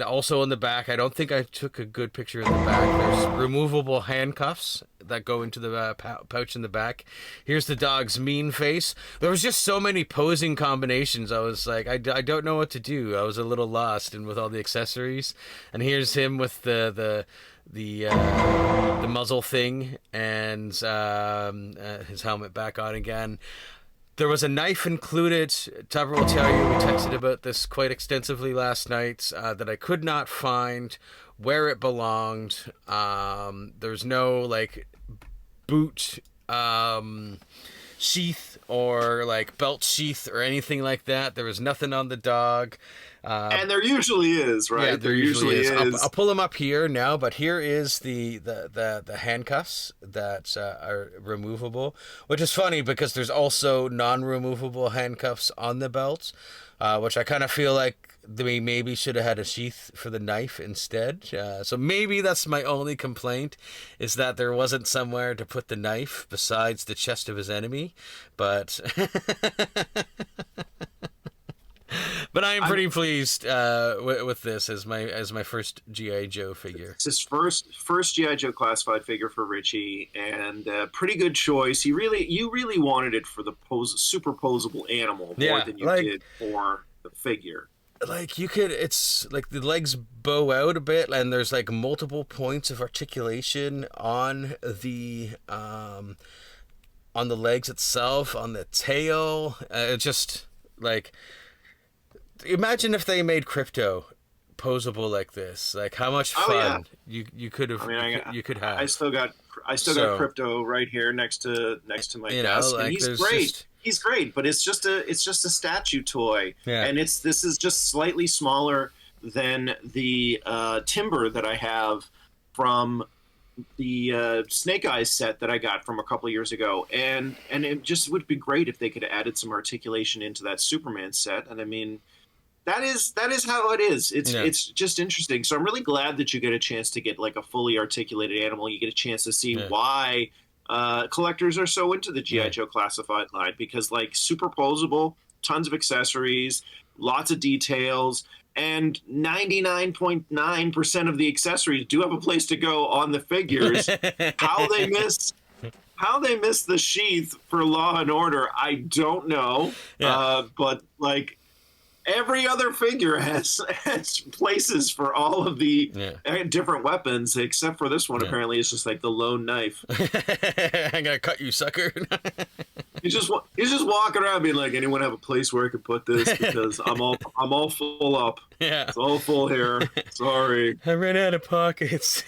also in the back, I don't think I took a good picture of the back. There's removable handcuffs that go into the pouch in the back. Here's the dog's mean face. There was just so many posing combinations. I was like, I don't know what to do. I was a little lost, and with all the accessories. And here's him with the muzzle thing, and his helmet back on again. There was a knife included. Tupper will tell you, we texted about this quite extensively last night, that I could not find where it belonged. There's no like boot sheath or like belt sheath or anything like that. There was nothing on the dog. And there usually is, right? Yeah, there usually is. I'll pull them up here now, but here is the handcuffs that are removable, which is funny because there's also non-removable handcuffs on the belts, which I kind of feel like they maybe should have had a sheath for the knife instead. So maybe that's my only complaint, is that there wasn't somewhere to put the knife besides the chest of his enemy. But but I am pretty pleased with this as my first G.I. Joe figure. It's his first G.I. Joe classified figure for Richie, and pretty good choice. You really wanted it for the superposable animal more than you did for the figure. Like it's like the legs bow out a bit, and there's like multiple points of articulation on the legs itself, on the tail. Just like, imagine if they made Crypto posable like this. Like how much fun you could have. I mean, you could have. I still got Crypto right here next to my desk, and he's great. He's great, but it's just a statue toy, and this is just slightly smaller than the Timber that I have from the Snake Eyes set that I got from a couple of years ago, and it just would be great if they could have added some articulation into that Superman set. And I mean, that is how it is. It's just interesting. So I'm really glad that you get a chance to get like a fully articulated animal. You get a chance to see why collectors are so into the G.I. Joe classified line, because like superposable, tons of accessories, lots of details, and 99.9% of the accessories do have a place to go on the figures. How they miss the sheath for Law and Order, I don't know. But like every other figure has places for all of the different weapons, except for this one. Apparently, it's just like the lone knife. I'm gonna cut you, sucker. He's just walking around being like, anyone have a place where I could put this, because I'm all full up. Yeah, it's all full here. Sorry, I ran out of pockets.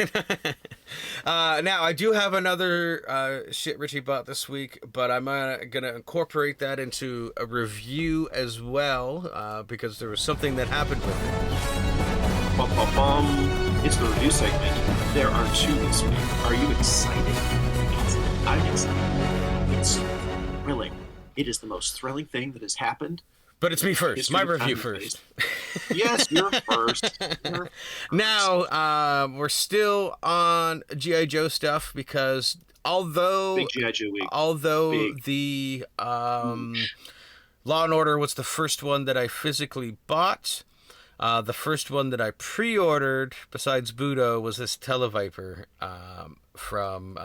Now I do have another shit Richie bought this week, but I'm gonna incorporate that into a review as well, because there was something that happened with it. It's the review segment. There are two this week. Are you excited? I'm excited. It's thrilling. It is the most thrilling thing that has happened. But it's me first. My review first. Yes, you're first. Now, we're still on G.I. Joe stuff, because although Big G.I. Joe week. The Law and Order was the first one that I physically bought, the first one that I pre-ordered besides Budo was this Televiper from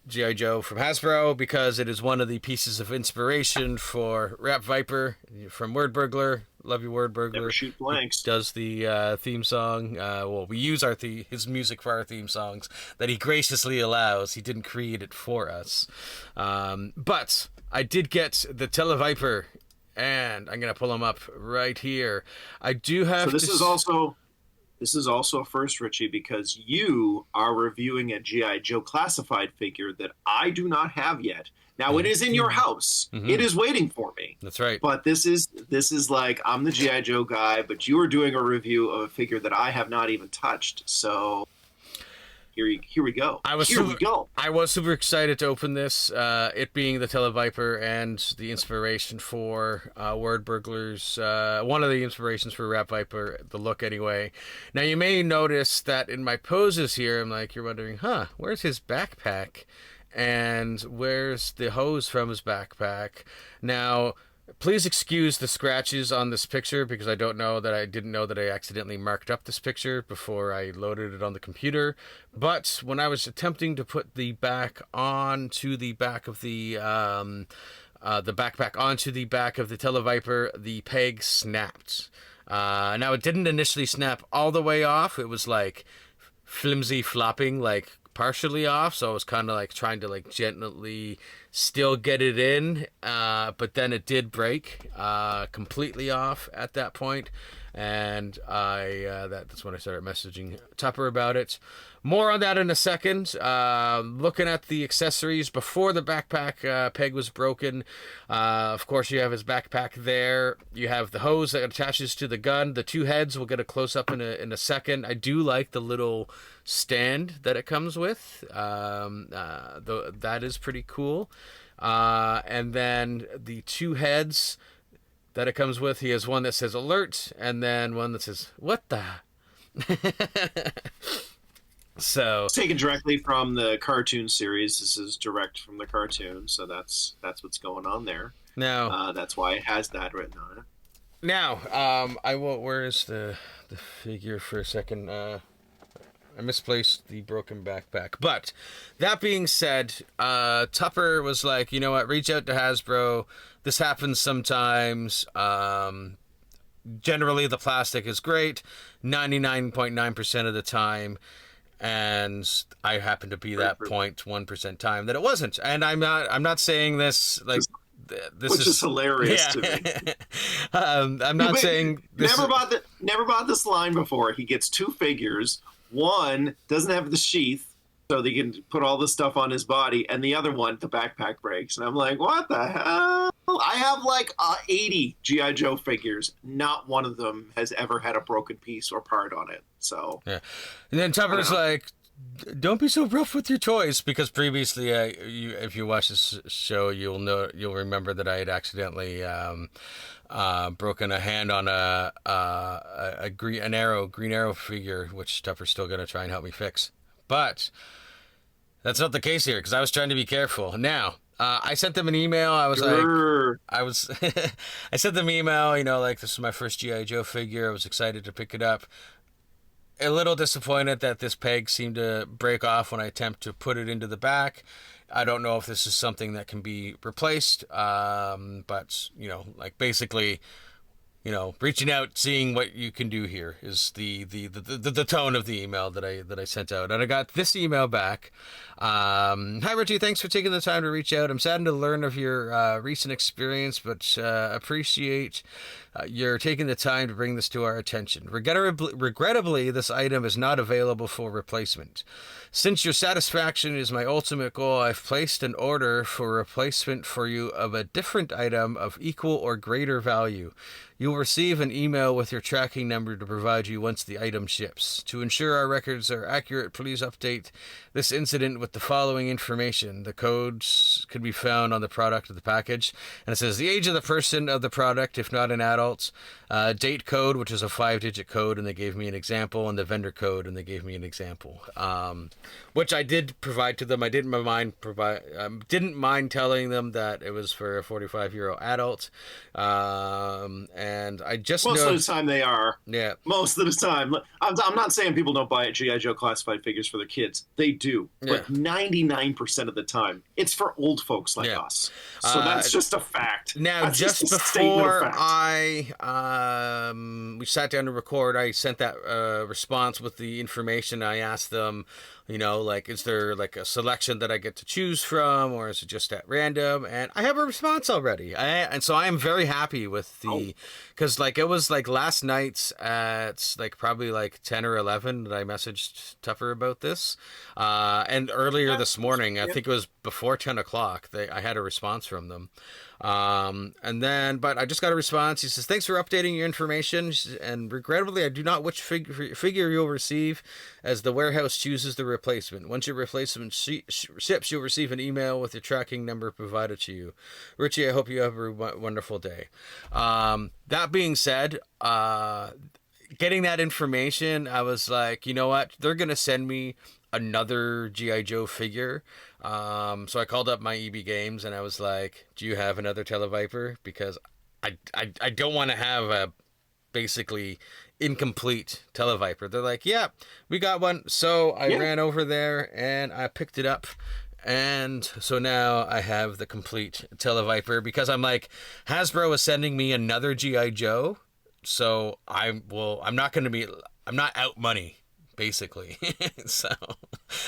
G.I. Joe from Hasbro, because it is one of the pieces of inspiration for Rap Viper from Word Burglar. Love you, Word Burglar. Never shoot blanks. He does the theme song. We use his music for our theme songs that he graciously allows. He didn't create it for us. But I did get the Televiper, and I'm going to pull him up right here. I do have This is also a first, Richie, because you are reviewing a G.I. Joe classified figure that I do not have yet. Now, it is in your house. Mm-hmm. It is waiting for me. That's right. But this is like, I'm the G.I. Joe guy, but you are doing a review of a figure that I have not even touched. So here we go. I was super excited to open this, it being the Televiper and the inspiration for Word Burglars, one of the inspirations for Rap Viper, the look anyway. Now, you may notice that in my poses here, I'm like, you're wondering, where's his backpack? And where's the hose from his backpack? Now, please excuse the scratches on this picture, because I didn't know that I accidentally marked up this picture before I loaded it on the computer. But when I was attempting to put the back onto the back of the backpack onto the back of the Televiper, the peg snapped. Now, it didn't initially snap all the way off. It was like flimsy flopping, like partially off, so I was kind of like trying to like gently still get it in, but then it did break completely off at that point, and that's when I started messaging Tupper about it. More on that in a second. Looking at the accessories before the backpack peg was broken. Of course, you have his backpack there. You have the hose that attaches to the gun. The two heads, we'll get a close-up in a second. I do like the little stand that it comes with. That is pretty cool. And then the two heads that it comes with, he has one that says alert, and then one that says, what the? So It's taken directly from the cartoon series. This is direct from the cartoon, so that's what's going on there. now, That's why it has that written on it. I will. Where is the figure for a second? I misplaced the broken backpack. But that being said, Tupper was like, you know what? Reach out to Hasbro. This happens sometimes. Generally, the plastic is great, 99.9% of the time. And I happen to be that 0.1% time that it wasn't. And I'm not saying this like this Which is hilarious to me. I'm not saying this never bought this line before. He gets two figures. One doesn't have the sheath, so they can put all the stuff on his body, and the other one, the backpack breaks. And I'm like, what the hell? I have like 80 G.I. Joe figures. Not one of them has ever had a broken piece or part on it. So yeah. And then Tupper's like, don't be so rough with your toys, because previously, if you watch this show, you'll remember that I had accidentally broken a hand on a Green Arrow figure, which Tupper's still going to try and help me fix. But that's not the case here, because I was trying to be careful. Now, I sent them an email. I was I sent them an email, like, this is my first G.I. Joe figure. I was excited to pick it up. A little disappointed that this peg seemed to break off when I attempt to put it into the back. I don't know if this is something that can be replaced, but, basically, reaching out, seeing what you can do here is the tone of the email that I sent out. And I got this email back. Hi, Richie. Thanks for taking the time to reach out. I'm saddened to learn of your recent experience, but appreciate you're taking the time to bring this to our attention. Regrettably, this item is not available for replacement. Since your satisfaction is my ultimate goal, I've placed an order for replacement for you of a different item of equal or greater value. You will receive an email with your tracking number to provide you once the item ships. To ensure our records are accurate, please update this incident with the following information. The codes could be found on the product of the package. And it says the age of the person of the product, if not an adult, date code, which is a 5-digit code, and they gave me an example, and the vendor code, and they gave me an example, which I did provide to them. I didn't mind telling them that it was for a 45-year-old adult. And I just most of the time they are. Yeah. Most of the time. I'm not saying people don't buy G.I. Joe classified figures for their kids. They do. Yeah. But 99% of the time, it's for old folks like us. So that's just a fact. Now, that's just a statement of before fact. we sat down to record, I sent that response with the information. I asked them, is there like a selection that I get to choose from, or is it just at random? And I have a response already. And so I am very happy with because it was like last night at probably 10 or 11 that I messaged Tupper about this. And earlier this morning, I think it was before 10 o'clock, I had a response from them. But I just got a response. He says, thanks for updating your information. And regrettably, I do not which figure you'll receive, as the warehouse chooses the replacement. Once your replacement ships, you'll receive an email with your tracking number provided to you. Richie, I hope you have a wonderful day. That being said, getting that information, I was like, you know what? They're going to send me another G.I. Joe figure. So I called up my EB Games and I was like, do you have another Televiper? Because I don't want to have a basically incomplete Televiper. They're like, yeah, we got one. So I ran over there and I picked it up. And so now I have the complete Televiper, because I'm like, Hasbro is sending me another G.I. Joe. So I'm not out money, basically. So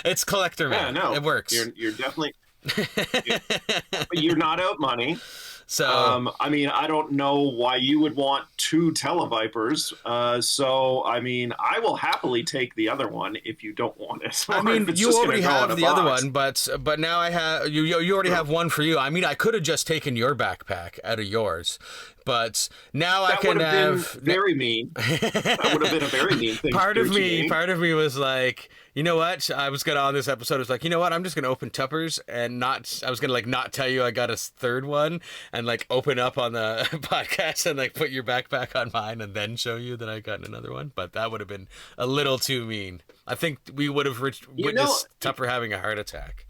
it's collector man. Yeah, no, it works. You're definitely, but you're not out money. So I mean, I don't know why you would want two Televipers. So, I mean, I will happily take the other one if you don't want it. I Or mean, if it's you just already gonna go in have a the other box. one, but now I have you already have one for you. I mean, I could have just taken your backpack out of yours, but now I That can would have have been very mean. That would have been a very mean thing. part to of do to me was like, you know what? I was gonna on this episode. I was like, you know what? I'm just gonna open Tuppers and not. I was gonna like not tell you I got a third one and like open up on the podcast and like put your backpack on mine and then show you that I got another one. But that would have been a little too mean. I think we would have witnessed Tupper having a heart attack.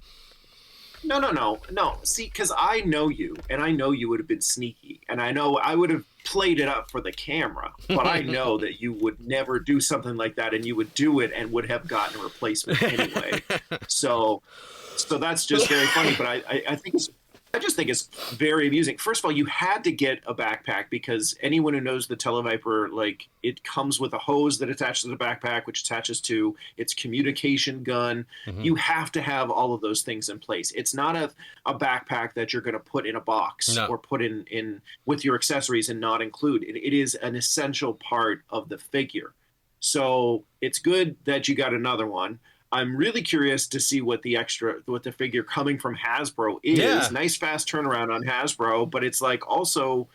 No. See, because I know you, and I know you would have been sneaky, and I know I would have played it up for the camera, but I know that you would never do something like that, and you would do it and would have gotten a replacement anyway. So that's just very funny. But I just think it's very amusing. First of all, you had to get a backpack because anyone who knows the Televiper, like, it comes with a hose that attaches to the backpack, which attaches to its communication gun. Mm-hmm. You have to have all of those things in place. It's not a backpack that you're going to put in a box or put in with your accessories and not include. It is an essential part of the figure. So it's good that you got another one. I'm really curious to see what the figure coming from Hasbro is. Yeah. Nice fast turnaround on Hasbro, but it's like also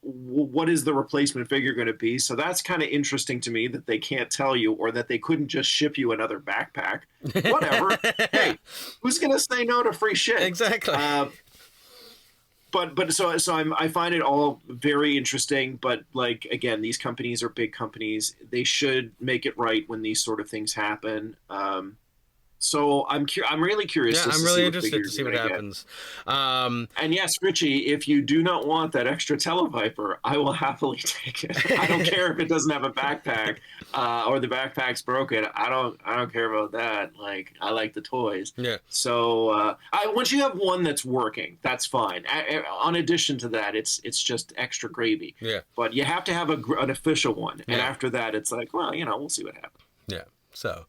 what is the replacement figure going to be? So that's kind of interesting to me that they can't tell you, or that they couldn't just ship you another backpack. Whatever. Hey, who's going to say no to free shit? Exactly. But I find it all very interesting. But like, again, these companies are big companies. They should make it right when these sort of things happen. So I'm really curious. Yeah, I'm really interested to see what happens. And yes, Richie, if you do not want that extra Televiper, I will happily take it. I don't care if it doesn't have a backpack or the backpack's broken. I don't care about that. Like, I like the toys. Yeah. So once you have one that's working, that's fine. On addition to that, it's just extra gravy. Yeah. But you have to have an official one, and Yeah. after that, it's like, well, we'll see what happens. Yeah. So,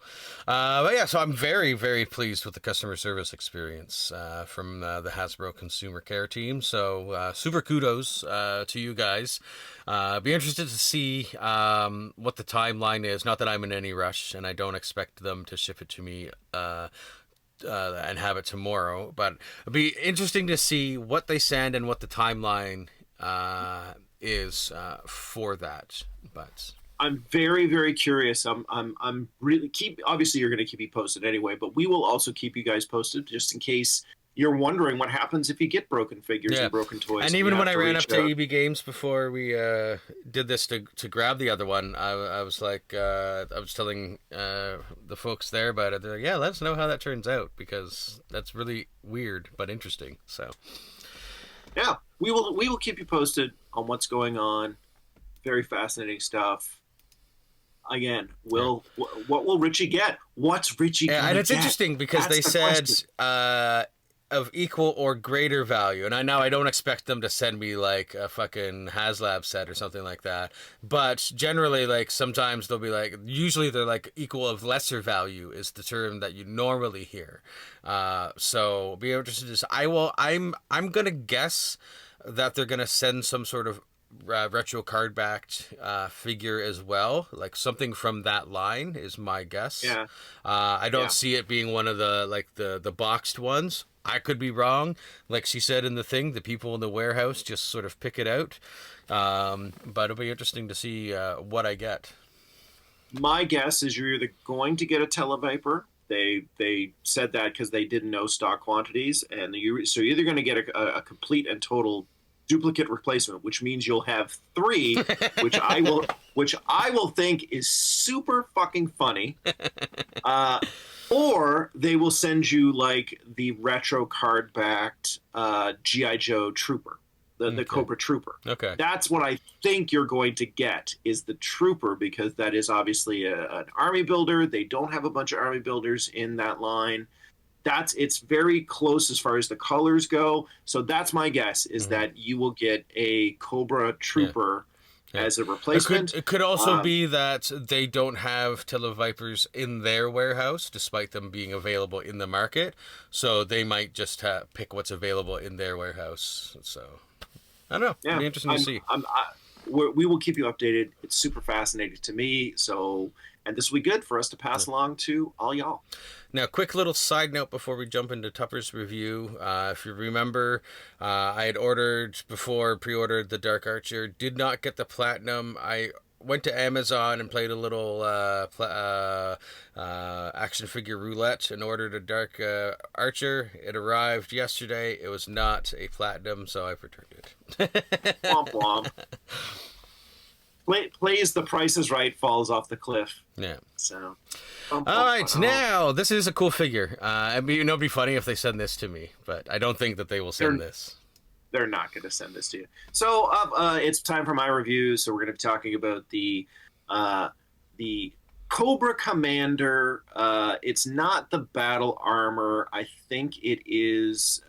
but yeah, so I'm very, very pleased with the customer service experience from the Hasbro Consumer Care team. So, super kudos to you guys. Be interested to see what the timeline is. Not that I'm in any rush, and I don't expect them to ship it to me and have it tomorrow. But it'd be interesting to see what they send and what the timeline is for that. But I'm very, very curious. I'm really obviously you're going to keep me posted anyway, but we will also keep you guys posted just in case you're wondering what happens if you get broken figures and broken toys. And even when I ran up to EB Games before we did this to grab the other one, I was like, I was telling the folks there about it. They're like, yeah, let us know how that turns out, because that's really weird but interesting. So yeah, we will keep you posted on what's going on. Very fascinating stuff. Again, what will Richie get? What's Richie gonna and it's get? interesting because That's they the said question. Of equal or greater value, and I don't expect them to send me like a fucking HasLab set or something like that, but generally, like, sometimes they'll be like, usually they're like equal of lesser value is the term that you normally hear. So be interested to I'm gonna guess that they're gonna send some sort of retro card backed figure as well, like something from that line is my guess. Yeah. I don't see it being one of the boxed ones. I could be wrong. Like she said in the thing, the people in the warehouse just sort of pick it out. But it'll be interesting to see what I get. My guess is you're either going to get a Televiper. They said that because they didn't know stock quantities, and so you're either going to get a complete and total duplicate replacement, which means you'll have 3, which I will think is super fucking funny. Or they will send you like the retro card backed G.I. Joe Trooper, the Cobra Trooper. Okay. That's what I think you're going to get, is the Trooper, because that is obviously an army builder. They don't have a bunch of army builders in that line. It's very close as far as the colors go. So that's my guess, is that you will get a Cobra Trooper as a replacement. It could also be that they don't have Televipers in their warehouse, despite them being available in the market. So they might just pick what's available in their warehouse. So I don't know. Yeah, It'll be interesting to see. We will keep you updated. It's super fascinating to me. So, and this will be good for us to pass along to all y'all. Now, quick little side note before we jump into Tupper's review. If you remember, I had pre-ordered the Dark Archer. Did not get the Platinum. I went to Amazon and played a little action figure roulette and ordered a Dark Archer. It arrived yesterday. It was not a Platinum, so I've returned it. Womp womp. Plays The Price is Right falls off the cliff. Yeah. So. All right, now this is a cool figure. It'd be funny if they send this to me, but I don't think that they will send this. They're not going to send this to you. So it's time for my review. So we're going to be talking about the Cobra Commander. It's not the battle armor. I think it is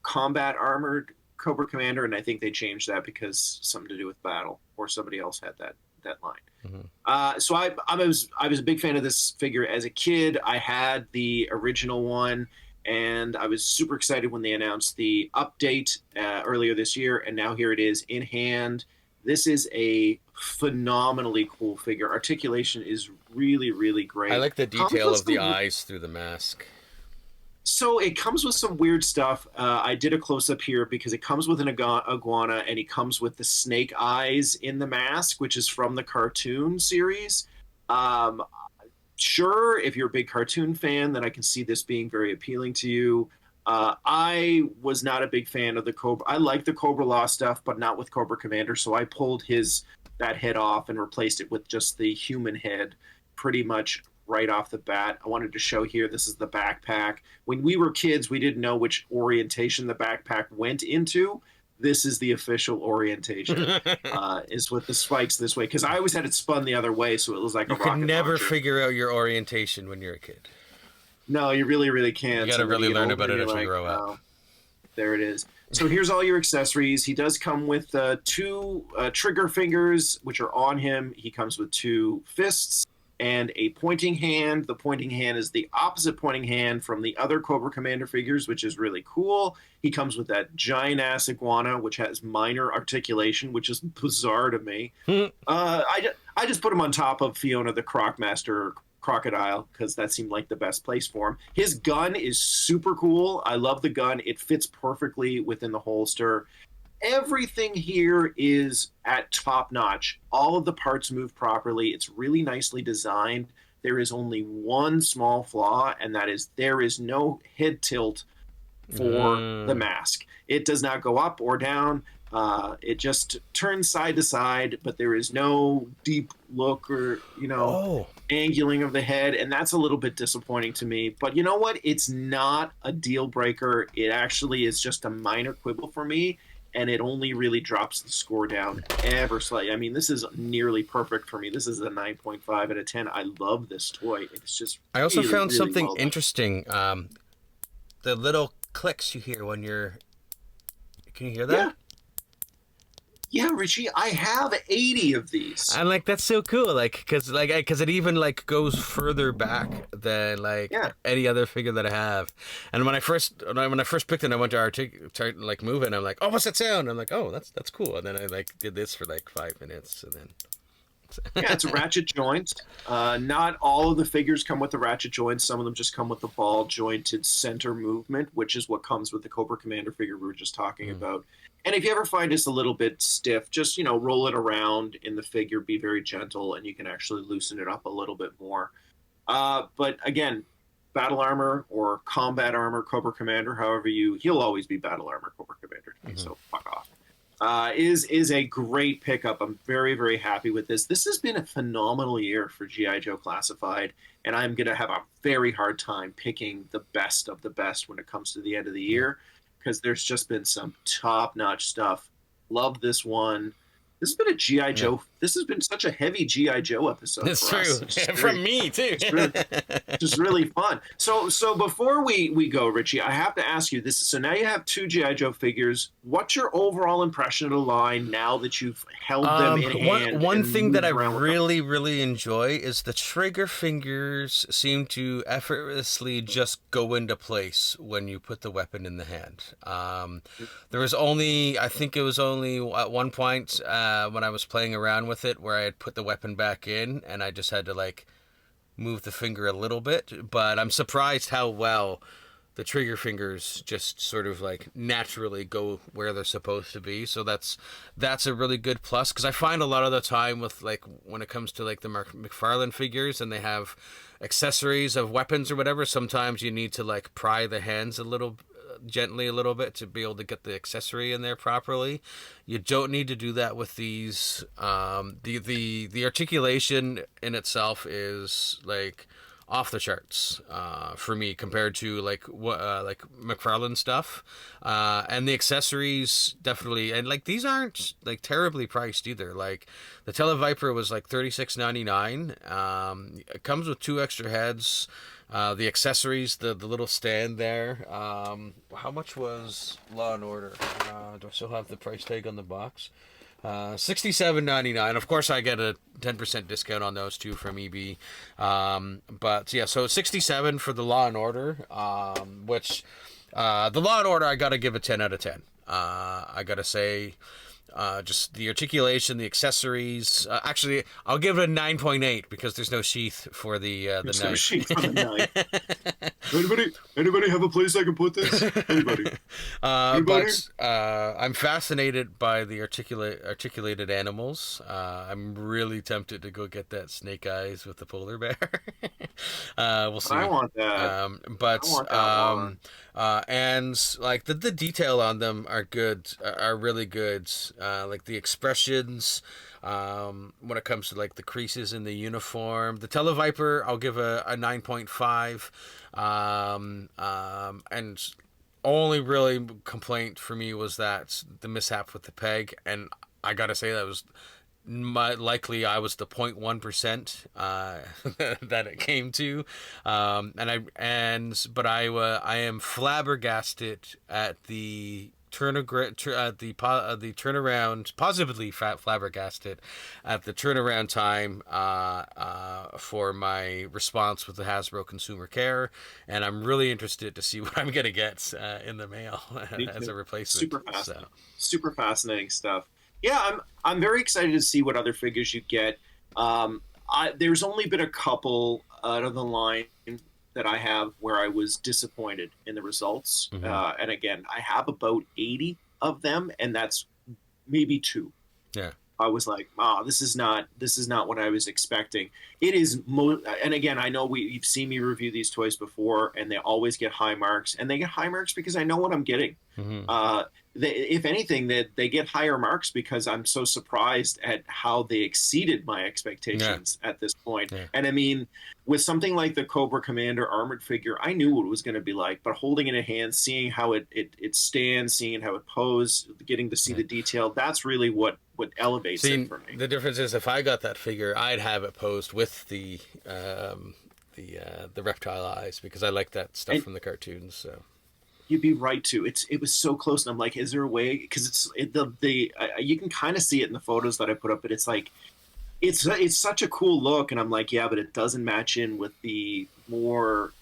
combat armored Cobra Commander, and I think they changed that because something to do with battle, or somebody else had that line. Mm-hmm. So I was a big fan of this figure as a kid. I had the original one, and I was super excited when they announced the update earlier this year, and now here it is in hand. This is a phenomenally cool figure. Articulation is really, really great. I like the detail of the eyes through the mask. So it comes with some weird stuff. I did a close-up here because it comes with an iguana, and he comes with the snake eyes in the mask, which is from the cartoon series. Sure, if you're a big cartoon fan, then I can see this being very appealing to you. I was not a big fan of the Cobra. I like the Cobra Law stuff, but not with Cobra Commander, so I pulled that head off and replaced it with just the human head pretty much right off the bat. I wanted to show here, this is the backpack. When we were kids, we didn't know which orientation the backpack went into. This is the official orientation, is with the spikes this way. Because I always had it spun the other way, so it was like a rocket launcher. You can never figure out your orientation when you're a kid. No, you really, really can't. You got to really learn about it as you grow up. There it is. So here's all your accessories. He does come with 2 trigger fingers, which are on him. He comes with 2 fists and a pointing hand. The pointing hand is the opposite pointing hand from the other Cobra Commander figures, which is really cool. He comes with that giant-ass iguana, which has minor articulation, which is bizarre to me. I just put him on top of Fiona the Crocmaster Crocodile because that seemed like the best place for him. His gun is super cool. I love the gun. It fits perfectly within the holster. Everything here is at top notch. All of the parts move properly. It's really nicely designed. There is only one small flaw, and that is there is no head tilt for the mask. It does not go up or down. It just turns side to side, but there is no deep look or, angling of the head, and that's a little bit disappointing to me. But you know what? It's not a deal breaker. It actually is just a minor quibble for me, and it only really drops the score down ever slightly. I mean, this is nearly perfect for me. This is a 9.5 out of 10. I love this toy. It's just I also really, found really something well done. interesting. The little clicks you hear when you're... Can you hear that? Yeah. Yeah, Richie, I have 80 of these. And that's so cool, because it even goes further back than any other figure that I have. And when I first picked it, I went to move it, and I'm like, oh, what's that sound? I'm like, oh, that's cool. And then I did this for 5 minutes, and then. Yeah, it's a ratchet joint. Not all of the figures come with the ratchet joints. Some of them just come with the ball jointed center movement, which is what comes with the Cobra Commander figure we were just talking about. And if you ever find this a little bit stiff, just, roll it around in the figure, be very gentle, and you can actually loosen it up a little bit more. But again, battle armor or combat armor, Cobra Commander, he'll always be battle armor, Cobra Commander to me, so fuck off. Is a great pickup. I'm very, very happy with this. This has been a phenomenal year for G.I. Joe Classified, and I'm going to have a very hard time picking the best of the best when it comes to the end of the year, because there's just been some top-notch stuff. Love this one. This has been a G.I. Joe this has been such a heavy GI Joe episode. It's for true. us. From me too. Just really fun. So before we go, Richie, I have to ask you this. So now you have 2 GI Joe figures. What's your overall impression of the line now that you've held them in hand? One thing that I moved around with them? really enjoy is the trigger fingers seem to effortlessly just go into place when you put the weapon in the hand. There was only, I think it was only at one point when I was playing around with it where I had put the weapon back in and I just had to like move the finger a little bit, but I'm surprised how well the trigger fingers just sort of like naturally go where they're supposed to be. So that's a really good plus, because I find a lot of the time with like when it comes to like the McFarlane figures and they have accessories of weapons or whatever, sometimes you need to like pry the hands a little gently a little bit to be able to get the accessory in there properly. You don't need to do that with these. The articulation in itself is like off the charts for me compared to like McFarlane stuff, and the accessories definitely, and like these aren't like terribly priced either. Like the Televiper was like $36.99. It comes with 2 extra heads. The accessories, the little stand there. How much was Law and Order? Do I still have the price tag on the box? $67.99. Of course, I get a 10% discount on those too from EB. But yeah, so $67 for the Law and Order. Which the Law and Order I gotta give a 10 out of 10. I gotta say. Just the articulation, the accessories. Actually, I'll give it a 9.8 because there's no sheath for the There's knife. no sheath for the knife. Anybody have a place I can put this? Anybody? But I'm fascinated by the articulated animals. I'm really tempted to go get that Snake Eyes with the polar bear. We'll see. I want that. I want that one. And like the detail on them are good, are really good. Like the expressions, when it comes to like the creases in the uniform. The Televiper, I'll give a 9.5. And only really complaint for me was that the mishap with the peg, and I gotta say that was likely I was the 0.1% that it came to, but I am flabbergasted at the turnaround, positively flabbergasted at the turnaround time for my response with the Hasbro Consumer Care, and I'm really interested to see what I'm gonna get in the mail as a replacement. Super fascinating stuff. Yeah, I'm very excited to see what other figures you get. There's only been a couple out of the line that I have where I was disappointed in the results. Mm-hmm. And again, I have about 80 of them, and that's maybe 2. Yeah. I was like, this is not what I was expecting. It is, and again, I know you've seen me review these toys before, and they always get high marks, and they get high marks because I know what I'm getting. Mm-hmm. If anything, they get higher marks because I'm so surprised at how they exceeded my expectations at this point. Yeah. And I mean, with something like the Cobra Commander armored figure, I knew what it was going to be like, but holding it in hand, seeing how it stands, seeing how it poses, getting to see the detail, that's really what elevates it for me. The difference is if I got that figure, I'd have it posed with the reptile eyes because I like that stuff from the cartoons. So you'd be right too. It was so close, and I'm like, is there a way? Because you can kind of see it in the photos that I put up, but it's like it's such a cool look, and I'm like, yeah, but it doesn't match in with the more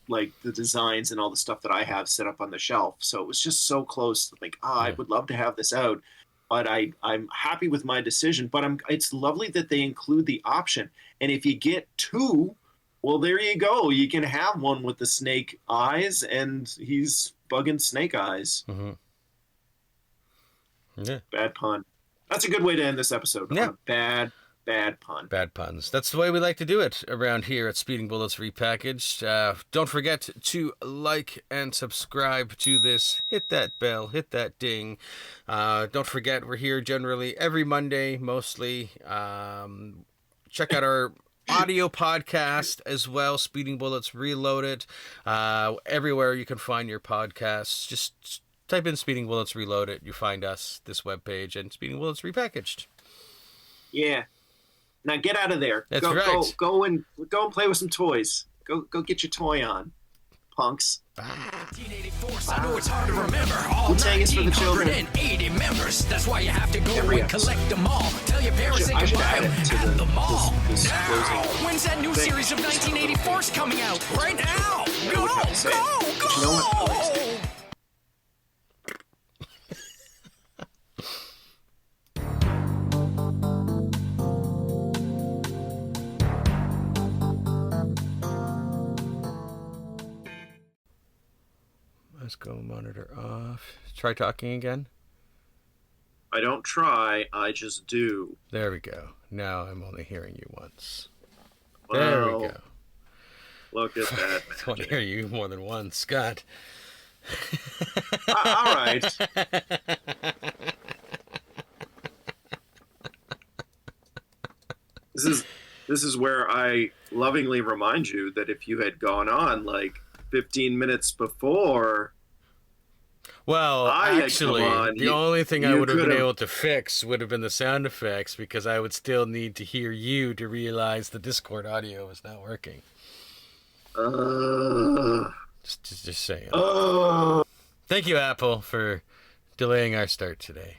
like the designs and all the stuff that I have set up on the shelf. So it was just so close. Like, I would love to have this out, but I'm happy with my decision. But it's lovely that they include the option, and if you get 2. Well, there you go. You can have one with the snake eyes, and he's bugging Snake Eyes. Mm-hmm. Yeah. Bad pun. That's a good way to end this episode. Yeah. Bad pun. Bad puns. That's the way we like to do it around here at Speeding Bullets Repackaged. Don't forget to like and subscribe to this. Hit that bell. Hit that ding. Don't forget, we're here generally every Monday, mostly. Check out our audio podcast as well, Speeding Bullets Reloaded. Everywhere you can find your podcasts, just type in Speeding Bullets Reloaded. You find us, this webpage, and Speeding Bullets Repackaged. Yeah, Now get out of there. That's go, right. Go and play with some toys. Go get your toy on, punks. 1984, I know it's hard to remember. All Wu-Tang is for the children. 1980 members. That's why you have to go Every and episode. collect them all. Tell your parents they I can should buy add them it to at the mall. this Now, closing when's that new thing. series of 1984's coming out? Right now. I Go, would have to say it. go, But you know what? I like go. saying it. Let's go monitor off. Try talking again. I don't try. I just do. There we go. Now I'm only hearing you once. There Well, we go. Look at that. I want to hear you more than once, Scott. All right. This is where I lovingly remind you that if you had gone on like 15 minutes before, Well, I had actually, come on, the only thing I you would have been could've- able to fix would have been the sound effects because I would still need to hear you to realize the Discord audio is not working. Just saying. Thank you, Apple, for delaying our start today.